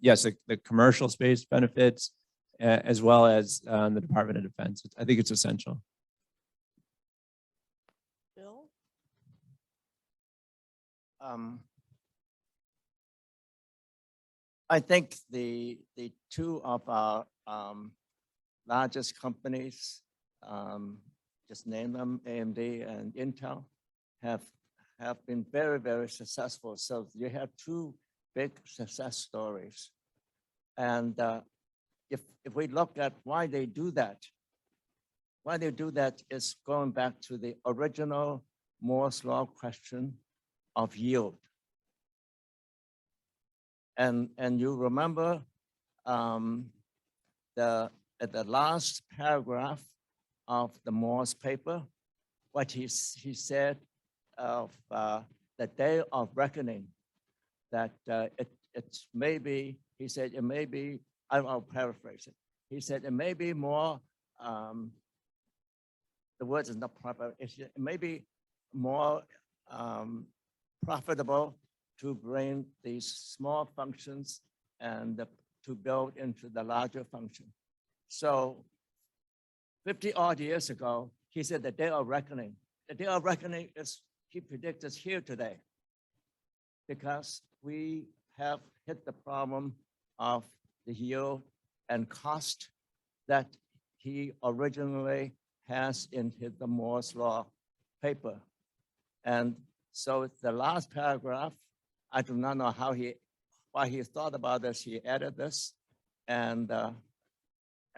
Yes, the commercial space benefits, as well as the Department of Defense. I think it's essential. Bill? I think the two of our largest companies, just name them, AMD and Intel, have been very, very successful. So you have two big success stories. And if we look at why they do that is going back to the original Moore's Law question of yield. And you remember at the last paragraph of the Moore's paper, what he said of the day of reckoning, that it's maybe, he said it may be, I'll paraphrase it. He said it may be more, the word is not proper, it may be more profitable to bring these small functions and to build into the larger function. So 50 odd years ago, he said the day of reckoning. The day of reckoning is, he predicted, here today, because we have hit the problem of the yield and cost that he originally has in the Moore's Law paper. And so the last paragraph, I do not know why he thought about this. He added this, and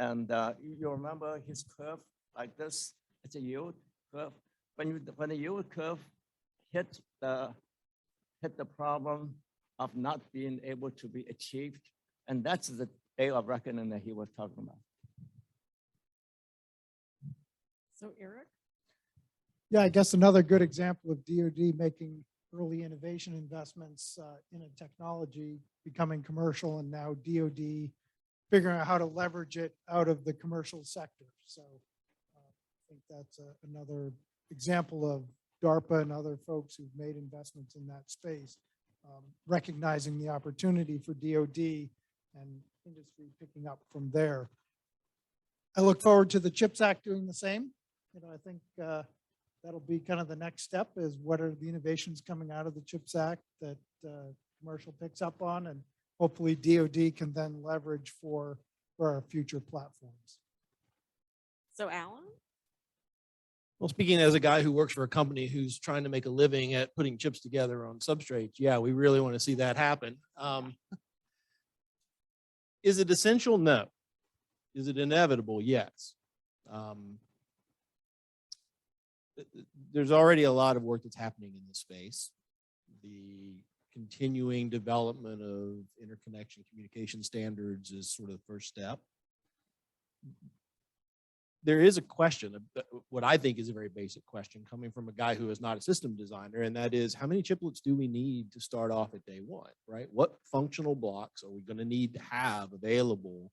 you remember his curve like this. It's a yield curve. When the yield curve hit the problem of not being able to be achieved, and that's the day of reckoning that he was talking about. So Eric? Yeah, I guess another good example of DoD making early innovation investments in a technology becoming commercial, and now DoD figuring out how to leverage it out of the commercial sector. So I think that's another example of DARPA and other folks who've made investments in that space, recognizing the opportunity for DoD and industry picking up from there. I look forward to the CHIPS Act doing the same. I think that'll be kind of the next step is what are the innovations coming out of the CHIPS Act that commercial picks up on, and hopefully DoD can then leverage for our future platforms. So Alan? Well, speaking as a guy who works for a company who's trying to make a living at putting chips together on substrates, yeah, we really want to see that happen. Is it essential? No. Is it inevitable? Yes. There's already a lot of work that's happening in this space. The continuing development of interconnection communication standards is sort of the first step. There is a question, what I think is a very basic question coming from a guy who is not a system designer, and that is, how many chiplets do we need to start off at day one, right? What functional blocks are we going to need to have available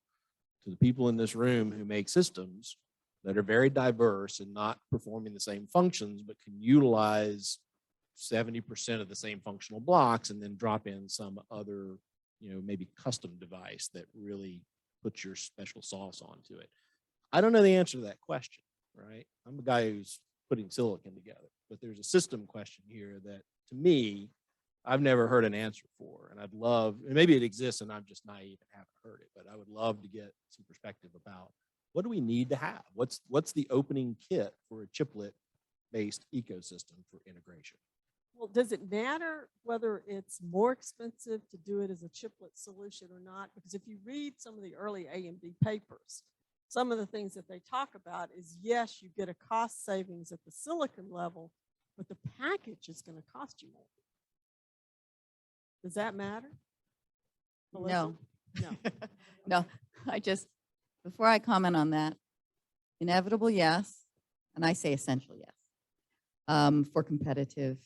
to the people in this room who make systems that are very diverse and not performing the same functions, but can utilize 70% of the same functional blocks and then drop in some other, maybe custom device that really puts your special sauce onto it? I don't know the answer to that question, right? I'm a guy who's putting silicon together, but there's a system question here that, to me, I've never heard an answer for, and I'd love, and maybe it exists and I'm just naive and haven't heard it, but I would love to get some perspective about what do we need to have? What's the opening kit for a chiplet-based ecosystem for integration? Well, does it matter whether it's more expensive to do it as a chiplet solution or not? Because if you read some of the early AMD papers, some of the things that they talk about is, yes, you get a cost savings at the silicon level, but the package is going to cost you more. Does that matter? Melissa? No. No. No, before I comment on that, inevitable, yes. And I say essential, yes. For competitive,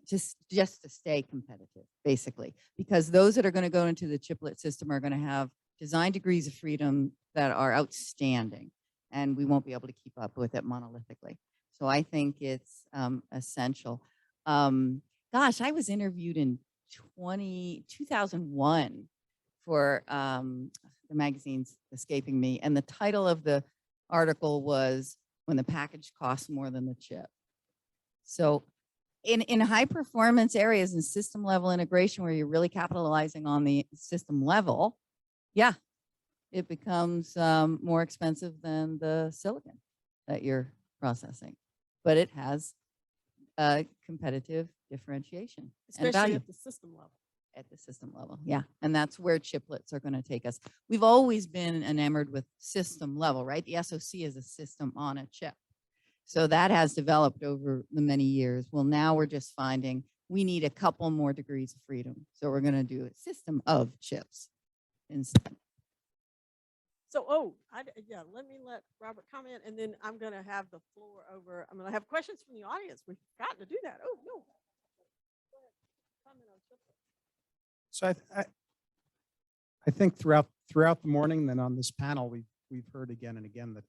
just to stay competitive, basically. Because those that are going to go into the chiplet system are going to have design degrees of freedom that are outstanding, and we won't be able to keep up with it monolithically. So I think it's essential. Gosh, I was interviewed in 2001 for the magazine's escaping me, and the title of the article was "When the Package Costs More Than the Chip." So in high performance areas and system level integration where you're really capitalizing on the system level, yeah, it becomes more expensive than the silicon that you're processing, but it has competitive differentiation and Especially value at the system level. at the system level. Yeah, and that's where chiplets are going to take us. We've always been enamored with system level, right? The SoC is a system on a chip. So that has developed over the many years. Well, now we're just finding we need a couple more degrees of freedom. So we're going to do a system of chips instead. So, let me let Robert comment, and then I'm going to have the floor over. I'm going to have questions from the audience. We've got to do that. Oh, no. Go ahead. Comment on chiplets. So I think throughout the morning, then on this panel, we've heard again and again that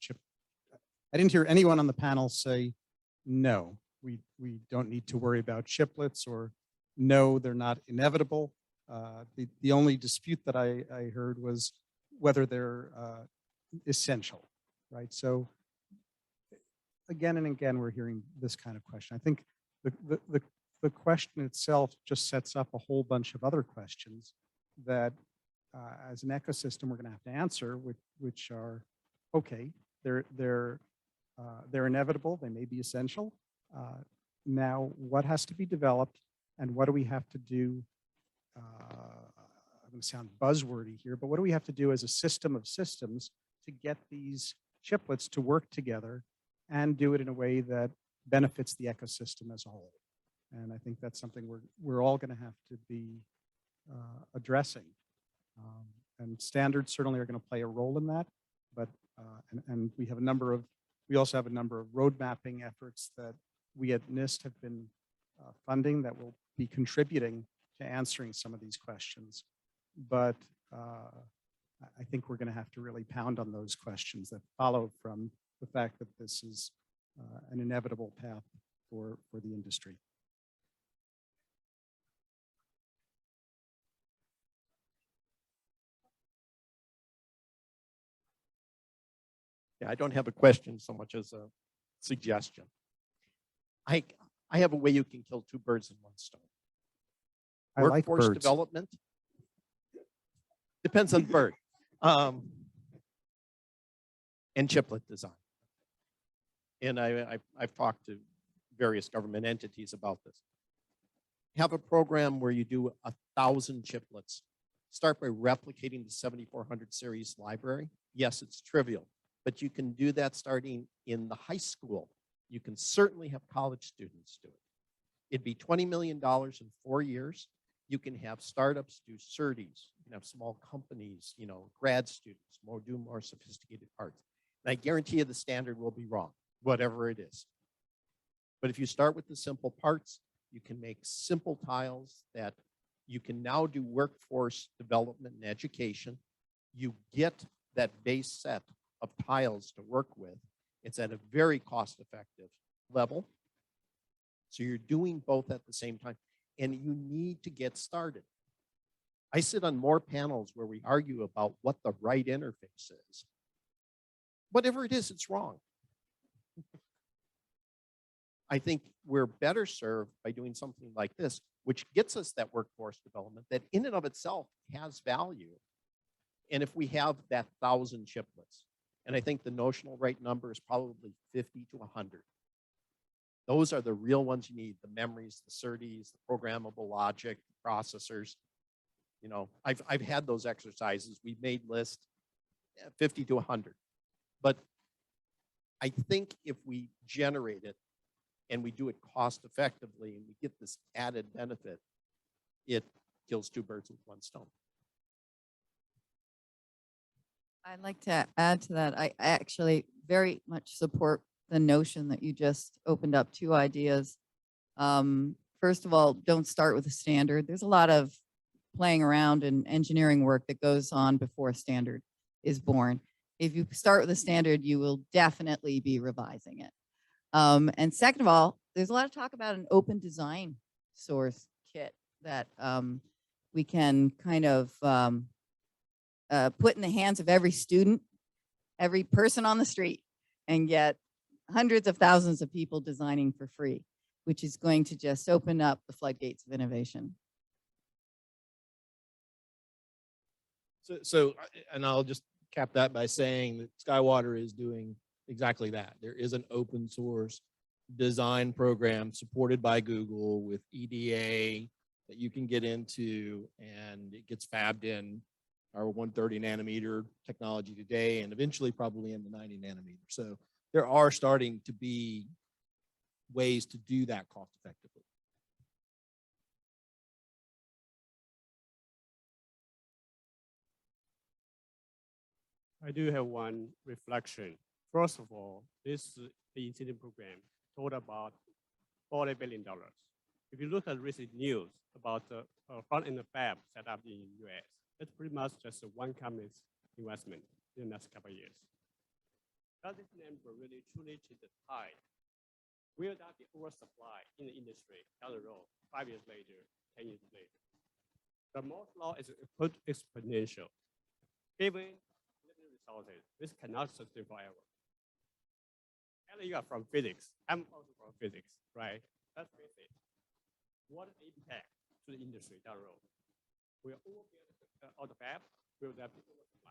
I didn't hear anyone on the panel say, no, we don't need to worry about chiplets, or no, they're not inevitable. The only dispute that I heard was whether they're essential, right? So again and again, we're hearing this kind of question. I think the question itself just sets up a whole bunch of other questions that as an ecosystem we're going to have to answer, which are, okay, they're inevitable, they may be essential. Now, what has to be developed, and what do we have to do? I'm going to sound buzzwordy here, but what do we have to do as a system of systems to get these chiplets to work together and do it in a way that benefits the ecosystem as a whole? And I think that's something we're all going to have to be addressing. And standards certainly are going to play a role in that, but and we also have a number of road mapping efforts that we at NIST have been funding that will be contributing to answering some of these questions. But I think we're going to have to really pound on those questions that follow from the fact that this is an inevitable path for the industry. Yeah, I don't have a question so much as a suggestion. I have a way you can kill two birds in one stone. I like Workforce birds. development depends on bird. And chiplet design. And I've talked to various government entities about this. Have a program where you do 1,000 chiplets. Start by replicating the 7400 series library. Yes, it's trivial, but you can do that starting in the high school. You can certainly have college students do it. It'd be $20 million in 4 years. You can have startups do CERTIs. You can have small companies, grad students, do more sophisticated parts. And I guarantee you the standard will be wrong, whatever it is. But if you start with the simple parts, you can make simple tiles that you can now do workforce development and education. You get that base set of tiles to work with. It's at a very cost-effective level. So you're doing both at the same time, and you need to get started. I sit on more panels where we argue about what the right interface is. Whatever it is, it's wrong. I think we're better served by doing something like this, which gets us that workforce development that in and of itself has value. And if we have that 1,000 chiplets, and I think the notional right number is probably 50 to 100. Those are the real ones you need, the memories, the SERDES, the programmable logic, the processors. I've had those exercises. We've made lists 50 to 100. But I think if we generate it and we do it cost effectively and we get this added benefit, it kills two birds with one stone. I'd like to add to that. I actually very much support the notion that you just opened up two ideas. First of all, don't start with a standard. There's a lot of playing around and engineering work that goes on before a standard is born. If you start with a standard, you will definitely be revising it. And second of all, there's a lot of talk about an open design source kit that we can kind of put in the hands of every student, every person on the street, and get hundreds of thousands of people designing for free, which is going to just open up the floodgates of innovation. So, and I'll just cap that by saying that Skywater is doing exactly that. There is an open source design program supported by Google with EDA that you can get into, and it gets fabbed in our 130 nanometer technology today, and eventually probably in the 90 nanometer. So there are starting to be ways to do that cost effectively. I do have one reflection. First of all, this incentive program told about $40 billion. If you look at recent news about the front-end fab set up in the US, it's pretty much just one company's investment in the next couple of years. Does this number really truly change the tide? Will that be oversupply in the industry down the road, 5 years later, 10 years later? The Moore's law is exponential. Given limited resources, this cannot sustain forever. And you are from physics. I'm also from physics, right? Let's face it. What impact to the industry down the road? Will overbuild out the fab? Will that be oversupply?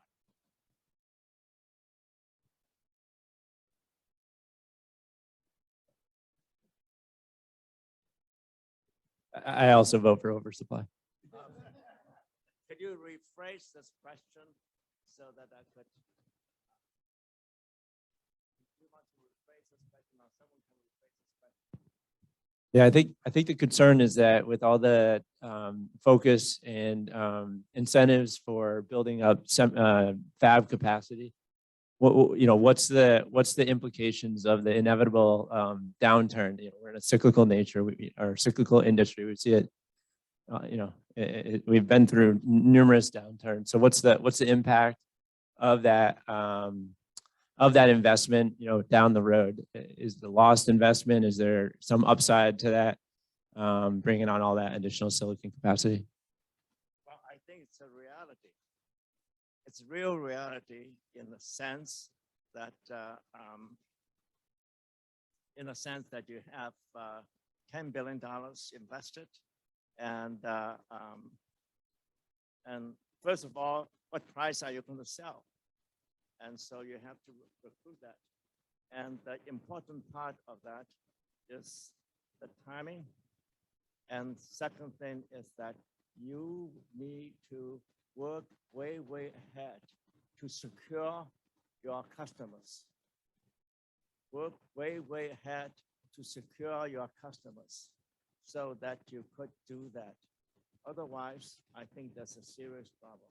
I also vote for oversupply. Can you rephrase this question so that I could? You want to rephrase this question, or someone can rephrase this question? Yeah, I think the concern is that with all the focus and incentives for building up fab capacity, what's the implications of the inevitable downturn? We're in a cyclical nature, or cyclical industry. We see it. We've been through numerous downturns. So what's the impact of that investment? Down the road, is the lost investment? Is there some upside to that? Bringing on all that additional silicon capacity. Well, I think it's a reality. It's real reality in the sense that in a sense that you have $10 billion invested, and first of all, what price are you going to sell? And so you have to recruit that. And the important part of that is the timing. And second thing is that you need to work way, way ahead to secure your customers. Work way, way ahead to secure your customers so that you could do that. Otherwise, I think that's a serious problem.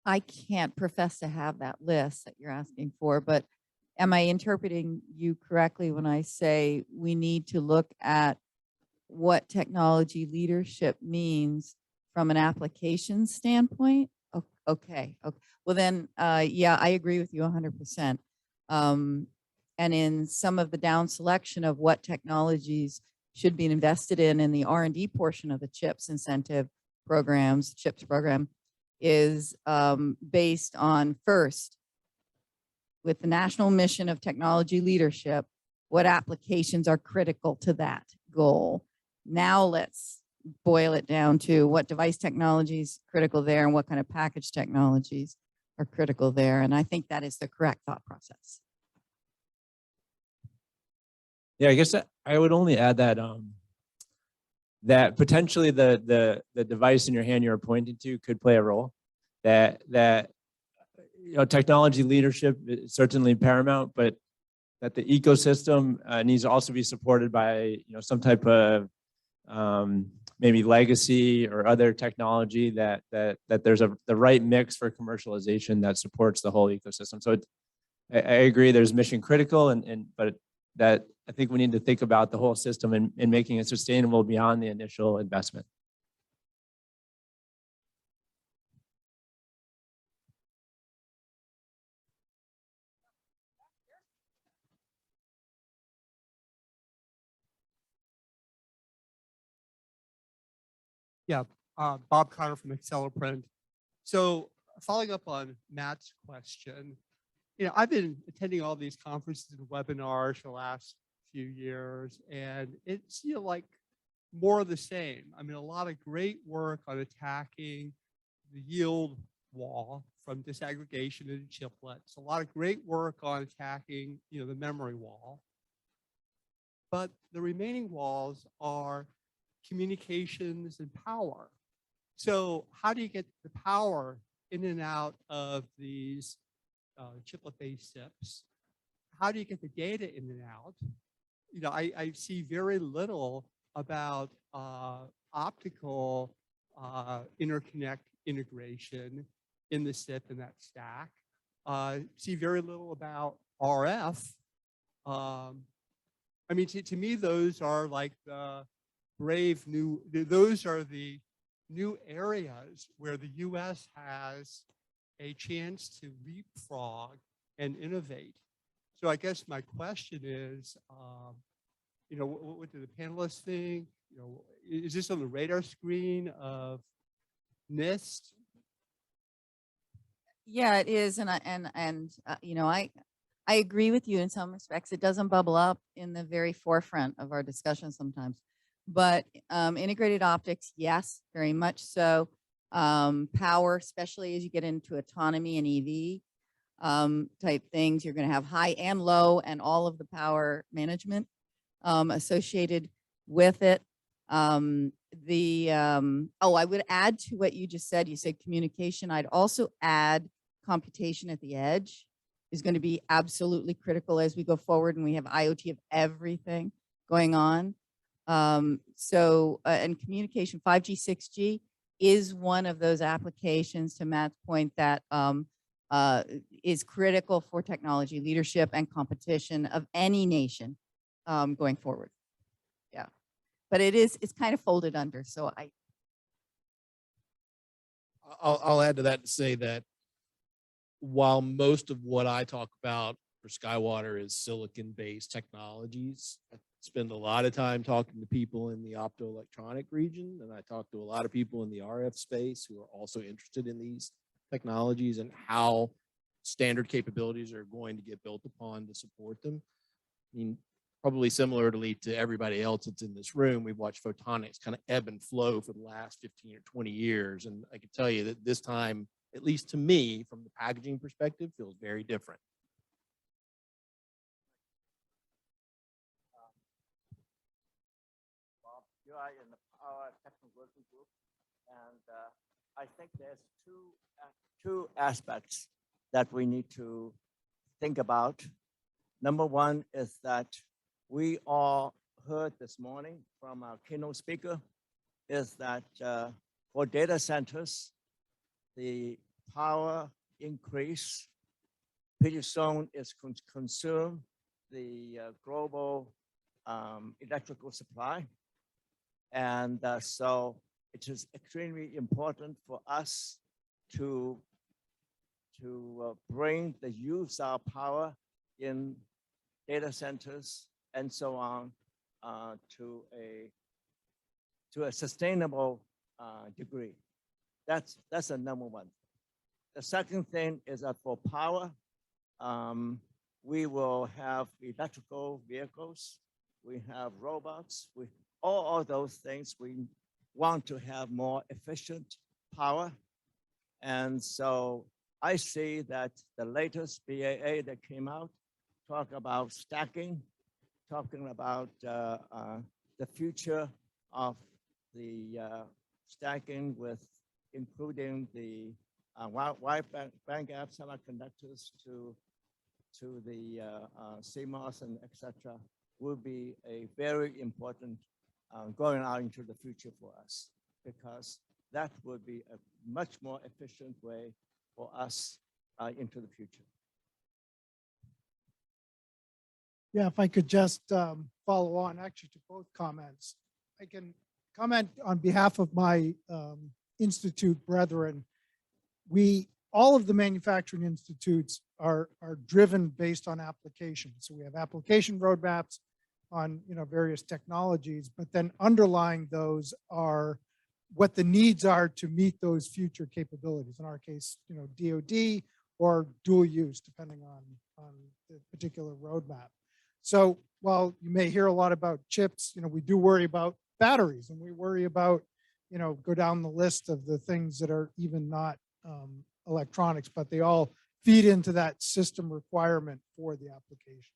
I can't profess to have that list that you're asking for, but am I interpreting you correctly when I say we need to look at what technology leadership means from an application standpoint? Okay. Well then, yeah, I agree with you 100%. And in some of the down selection of what technologies should be invested in the R&D portion of the CHIPS incentive programs, CHIPS program, is based on first, with the national mission of technology leadership, what applications are critical to that goal. Now let's boil it down to what device technologies critical there and what kind of package technologies are critical there. And I think that is the correct thought process. Yeah, I guess I would only add that that potentially the device in your hand you're pointing to could play a role. That you know, technology leadership is certainly paramount, but that the ecosystem needs to also be supported by some type of maybe legacy or other technology that there's the right mix for commercialization that supports the whole ecosystem. So I agree there's mission critical but that I think we need to think about the whole system and making it sustainable beyond the initial investment. Yeah, Bob Connor from Accelerprint. So following up on Matt's question, I've been attending all these conferences and webinars for the last few years, and it's like more of the same. I mean, a lot of great work on attacking the yield wall from disaggregation into chiplets. A lot of great work on attacking, the memory wall. But the remaining walls are communications and power. So how do you get the power in and out of these chiplet-based SIPs? How do you get the data in and out? I see very little about optical interconnect integration in the SIP in that stack. See very little about RF. I mean, to me, those are like the brave new, those are the new areas where the US has a chance to leapfrog and innovate. So I guess my question is, you know, what do the panelists think? You know, is this on the radar screen of NIST? Yeah, it is. And you know, I agree with you in some respects. It doesn't bubble up in the very forefront of our discussion sometimes. But integrated optics, yes, very much so. Power, especially as you get into autonomy and EV type things, you're going to have high and low and all of the power management associated with it. Oh, I would add to what you just said. You said communication. I'd also add computation at the edge is going to be absolutely critical as we go forward and we have IoT of everything going on. And communication, 5G, 6G is one of those applications, to Matt's point, that is critical for technology leadership and competition of any nation going forward. Yeah, but it's kind of folded under. So I'll add to that to say that while most of what I talk about for Skywater is silicon-based technologies, I spend a lot of time talking to people in the optoelectronic region, and I talk to a lot of people in the RF space who are also interested in these technologies and how standard capabilities are going to get built upon to support them. I mean, probably similarly to everybody else that's in this room, we've watched photonics kind of ebb and flow for the last 15 or 20 years. And I can tell you that this time, at least to me, from the packaging perspective, feels very different. Bob, you are in the Power Technical Working Group, and I think there's two aspects that we need to think about. Number one is that we all heard this morning from our keynote speaker is that for data centers, the power increase pretty soon is consume the global electrical supply. And so it is extremely important for us to bring the use of power in data centers and so on to a sustainable degree. That's the number one. The second thing is that for power, we will have electrical vehicles, we have robots, all of those things. We want to have more efficient power. And so I see that the latest BAA that came out talk about stacking, talking about the future of the stacking with including the wide bandgap semiconductors to the CMOS and etc. will be a very important going out into the future for us, because that would be a much more efficient way for us into the future. Yeah, if I could just follow on actually to both comments. I can comment on behalf of my institute brethren. All of the manufacturing institutes are driven based on applications. So we have application roadmaps on various technologies, but then underlying those are what the needs are to meet those future capabilities. In our case, DoD or dual use, depending on the particular roadmap. So while you may hear a lot about chips, we do worry about batteries, and we worry about, go down the list of the things that are even not electronics, but they all feed into that system requirement for the application.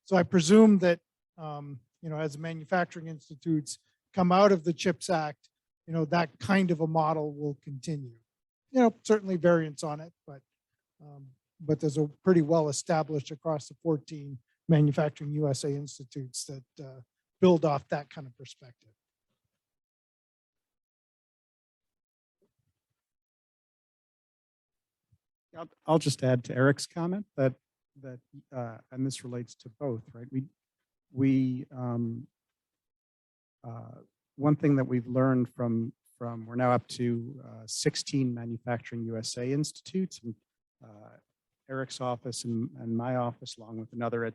So I presume that, as manufacturing institutes come out of the CHIPS Act, that kind of a model will continue. Certainly variants on it, but there's a pretty well established across the 14 manufacturing USA institutes that build off that kind of perspective. I'll just add to Eric's comment that and this relates to both, right? one thing that we've learned from we're now up to 16 Manufacturing USA institutes, and Eric's office and my office, along with another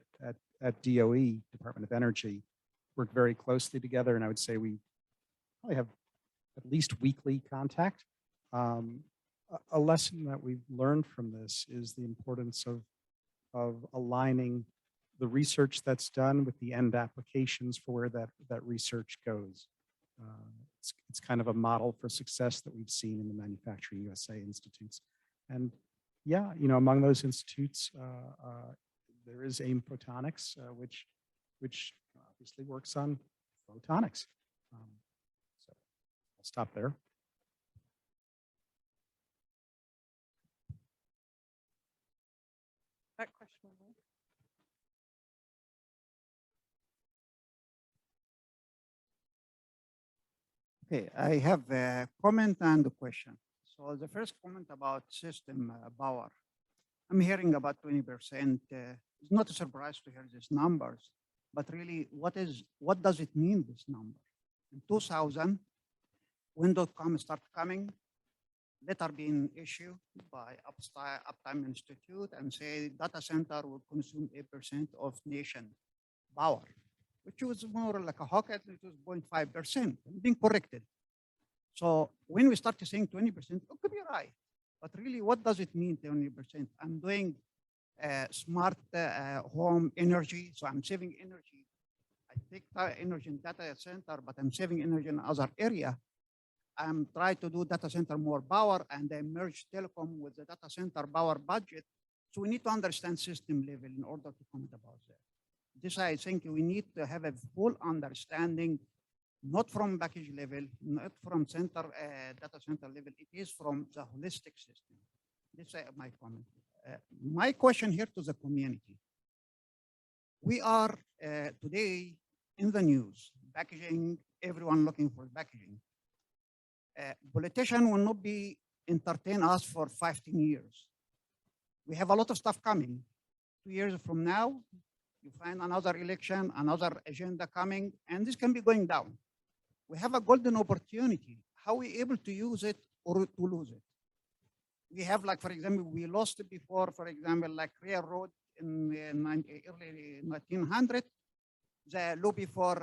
at DOE, Department of Energy, work very closely together. And I would say we probably have at least weekly contact. A lesson that we've learned from this is the importance of aligning the research that's done with the end applications for where that research goes. It's kind of a model for success that we've seen in the Manufacturing USA institutes. And yeah, you know, among those institutes, there is AIM Photonics, which obviously works on photonics. So I'll stop there. That question. over there. Okay, I have a comment and a question. So the first comment about system power. I'm hearing about 20%. It's not a surprise to hear these numbers, but really, what does it mean, this number? In 2000, Win.com started coming, letter being issued by Uptime Institute and say data center will consume 8% of nation power, which was more like a rocket, it was 0.5%, being corrected. So when we started saying 20%, it could be right. But really, what does it mean, 20%? I'm doing smart home energy, so I'm saving energy. I take energy in data center, but I'm saving energy in other area. I'm trying to do data center more power, and I merge telecom with the data center power budget. So we need to understand system level in order to comment about that. This, I think we need to have a full understanding, not from package level, not from center data center level. It is from the holistic system. This is my comment. My question here to the community. We are today in the news, packaging, everyone looking for packaging. Politician will not be entertain us for 15 years. We have a lot of stuff coming. 2 years from now, you find another election, another agenda coming, and this can be going down. We have a golden opportunity. How are we able to use it or to lose it? We have, like, for example, we lost it before, for example, like railroad in early 1900. The lobby for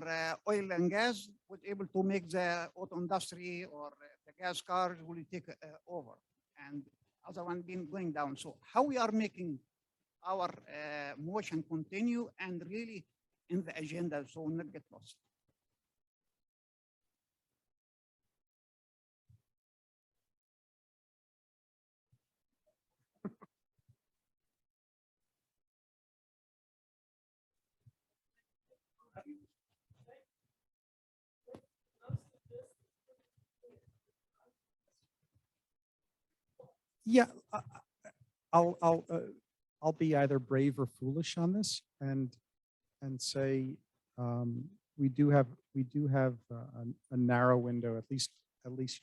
oil and gas was able to make the auto industry or the gas cars will take over, and other one been going down. So how we are making our motion continue and really in the agenda so we'll not get lost. Yeah, I'll be either brave or foolish on this, and say we do have a narrow window. At least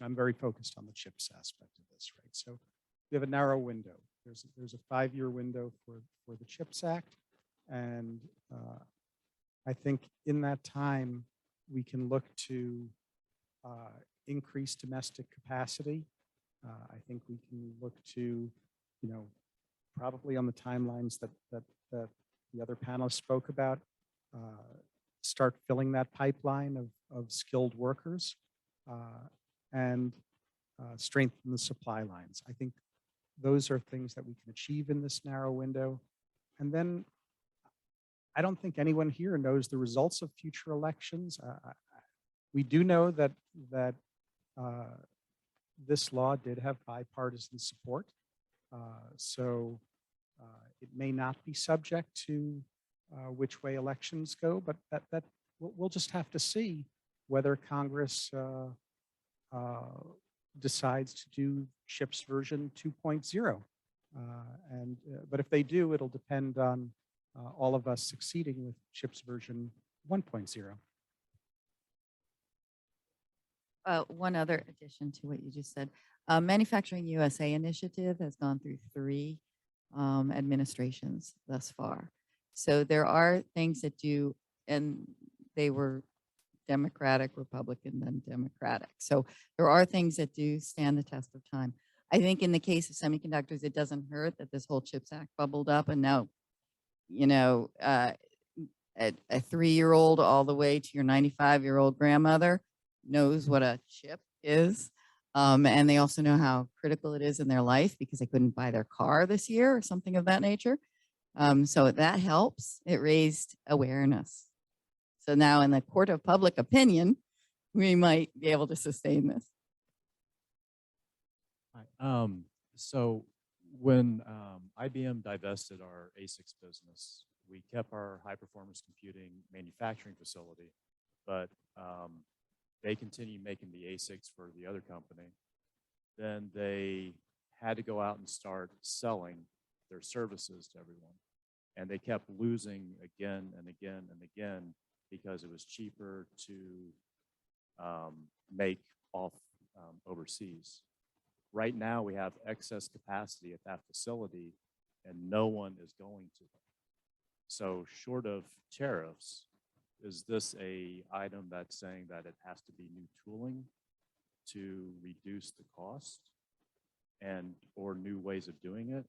I'm very focused on the CHIPS aspect of this, right? So we have a narrow window. There's a 5-year window for the CHIPS Act, and I think in that time we can look to increase domestic capacity. I think we can look to, you know, probably on the timelines that the other panelists spoke about, start filling that pipeline of skilled workers and strengthen the supply lines. I think those are things that we can achieve in this narrow window. And then I don't think anyone here knows the results of future elections. We do know that this law did have bipartisan support. So it may not be subject to which way elections go, but that we'll just have to see whether Congress decides to do CHIPS version 2.0. But if they do, it'll depend on all of us succeeding with CHIPS version 1.0. One other addition to what you just said. Manufacturing USA initiative has gone through 3 administrations thus far. So there are things that do, and they were Democratic, Republican, then Democratic. So there are things that do stand the test of time. I think in the case of semiconductors, it doesn't hurt that this whole CHIPS Act bubbled up, and now, you know, a 3-year-old all the way to your 95-year-old grandmother knows what a chip is. And they also know how critical it is in their life because they couldn't buy their car this year or something of that nature. So that helps. It raised awareness. So now in the court of public opinion, we might be able to sustain this. Hi. So when IBM divested our ASICs business, we kept our high performance computing manufacturing facility, but they continued making the ASICs for the other company. Then they had to go out and start selling their services to everyone. And they kept losing again and again and again because it was cheaper to make off overseas. Right now, we have excess capacity at that facility, and no one is going to them. So short of tariffs, is this a item that's saying that it has to be new tooling to reduce the cost and or new ways of doing it?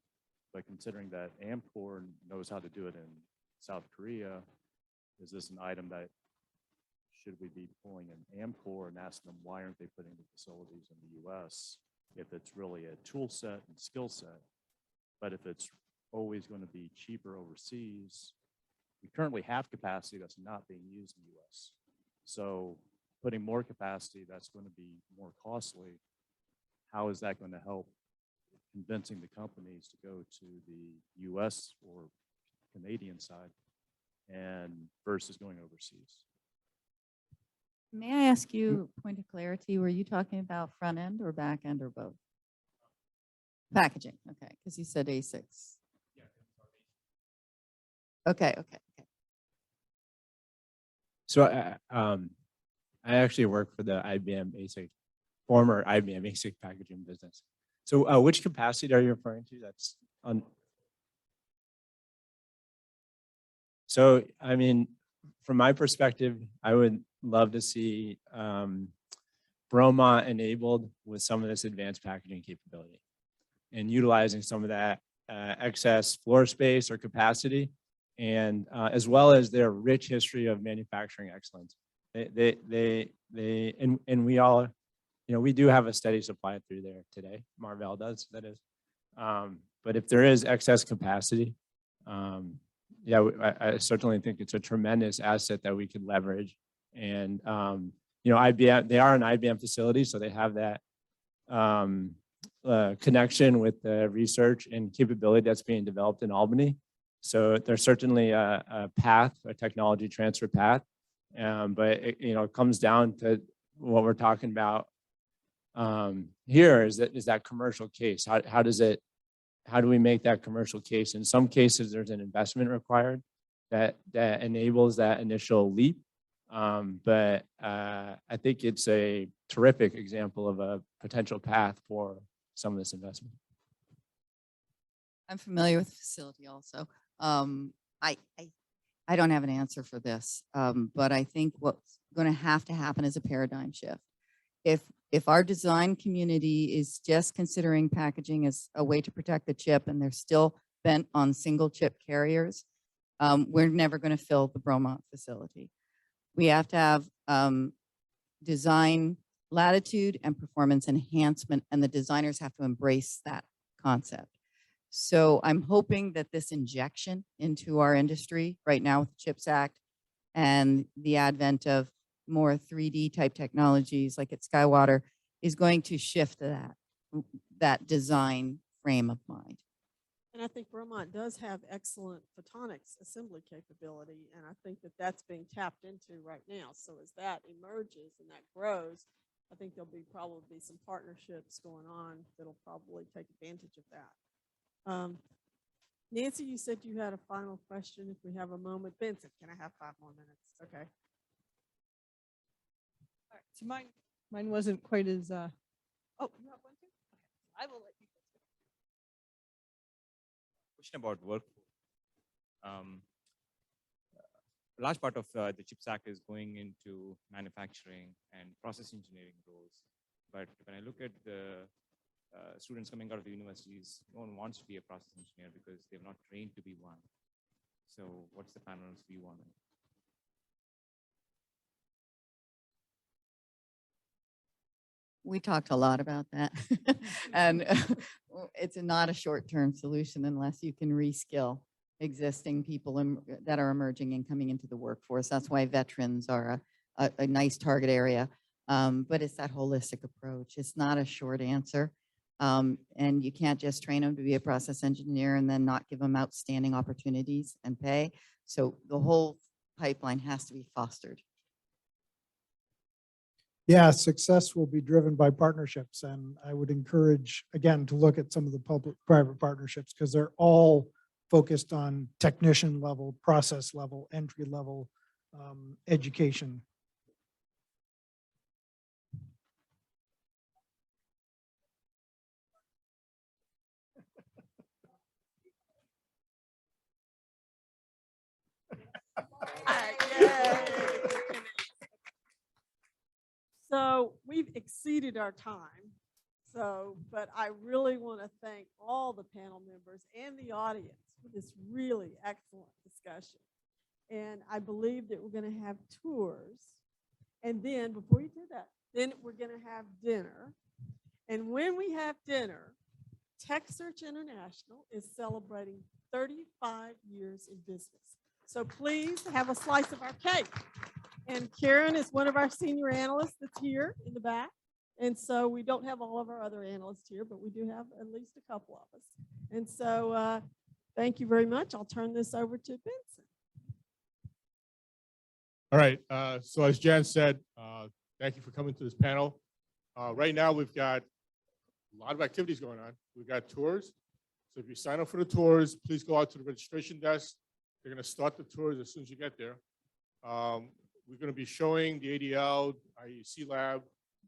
But considering that Amcor knows how to do it in South Korea, is this an item that should we be pulling in Amcor and asking them why aren't they putting the facilities in the US if it's really a tool set and skill set? But if it's always going to be cheaper overseas, we currently have capacity that's not being used in the US. So putting more capacity that's going to be more costly, how is that going to help convincing the companies to go to the US or Canadian side and versus going overseas? May I ask you a point of clarity? Were you talking about front end or back end or both? Packaging, okay, because you said ASICs. Okay. So I actually work for the IBM ASIC, former IBM ASIC packaging business. So which capacity are you referring to? That's on. So, I mean, from my perspective, I would love to see Broma enabled with some of this advanced packaging capability and utilizing some of that excess floor space or capacity, and as well as their rich history of manufacturing excellence. And we all, you know, we do have a steady supply through there today. Marvell does, that is. But if there is excess capacity, yeah, I certainly think it's a tremendous asset that we could leverage. And, you know, IBM, they are an IBM facility, so they have that connection with the research and capability that's being developed in Albany. So there's certainly a path, a technology transfer path. But it, you know, it comes down to what we're talking about here is that commercial case. How do we make that commercial case? In some cases, there's an investment required that enables that initial leap. But I think it's a terrific example of a potential path for some of this investment. I'm familiar with the facility also. I don't have an answer for this, but I think what's going to happen is a paradigm shift. If our design community is just considering packaging as a way to protect the chip and they're still bent on single chip carriers, we're never going to fill the Bromont facility. We have to have design latitude and performance enhancement, and the designers have to embrace that concept. So I'm hoping that this injection into our industry right now with the CHIPS Act and the advent of more 3D type technologies like at Skywater is going to shift that design frame of mind. And I think Vermont does have excellent photonics assembly capability, and I think that that's being tapped into right now. So as that emerges and that grows, I think there'll probably be some partnerships going on that'll probably take advantage of that. Nancy, you said you had a final question. If we have a moment, Benson, can I have 5 more minutes? Okay. All right, so mine wasn't quite as, oh, you have one too? Okay, I will let you go. Question about workforce. a large part of the CHIPS Act is going into manufacturing and process engineering roles. But when I look at the students coming out of the universities, no one wants to be a process engineer because they're not trained to be one. So what's the panel's view on it? We talked a lot about that. And it's not a short-term solution unless you can reskill existing people that are emerging and coming into the workforce. That's why veterans are a nice target area. But it's that holistic approach. It's not a short answer. And you can't just train them to be a process engineer and then not give them outstanding opportunities and pay. So the whole pipeline has to be fostered. Yeah, success will be driven by partnerships. And I would encourage, again, to look at some of the public-private partnerships because they're all focused on technician level, process level, entry level education. So we've exceeded our time. So, but I really want to thank all the panel members and the audience for this really excellent discussion. And I believe that we're going to have tours. And then before you do that, then we're going to have dinner. And when we have dinner, TechSearch International is celebrating 35 years in business. So please have a slice of our cake. And Karen is one of our senior analysts that's here in the back. And so we don't have all of our other analysts here, but we do have at least a couple of us. And so thank you very much. I'll turn this over to Benson. All right. So as Jan said, thank you for coming to this panel. Right now, we've got a lot of activities going on. We've got tours. So if you sign up for the tours, please go out to the registration desk. They're going to start the tours as soon as you get there. We're going to be showing the ADL, IEC lab,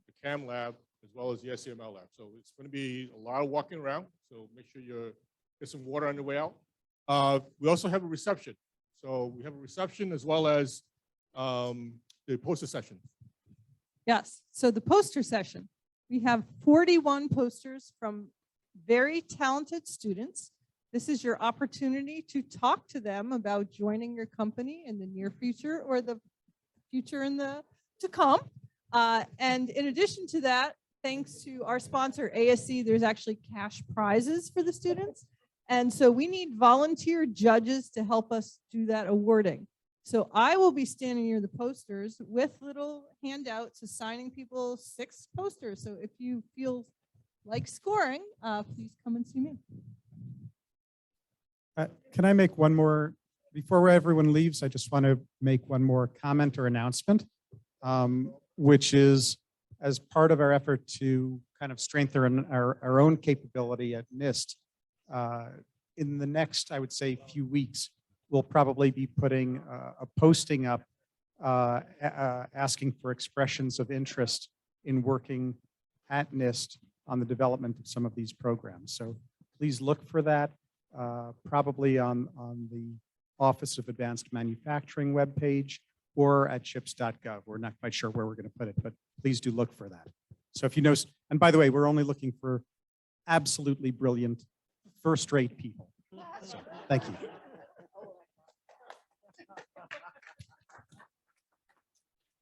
the CAM lab, as well as the SAML lab. So it's going to be a lot of walking around. So make sure you get some water on your way out. We also have a reception. So we have a reception as well as the poster session. Yes, so the poster session, we have 41 posters from very talented students. This is your opportunity to talk to them about joining your company in the near future or the future in the to come. And in addition to that, thanks to our sponsor, ASC, there's actually cash prizes for the students. And so we need volunteer judges to help us do that awarding. So I will be standing near the posters with little handouts assigning people 6 posters. So if you feel like scoring, please come and see me. Can I make one more, before everyone leaves, I just want to make one more comment or announcement, which is as part of our effort to kind of strengthen our own capability at NIST, in the next, I would say, few weeks, we'll probably be putting a posting up asking for expressions of interest in working at NIST on the development of some of these programs. So please look for that. Probably on the Office of Advanced Manufacturing webpage or at chips.gov. We're not quite sure where we're going to put it, but please do look for that. So if you know, and by the way, we're only looking for absolutely brilliant, first-rate people. So thank you.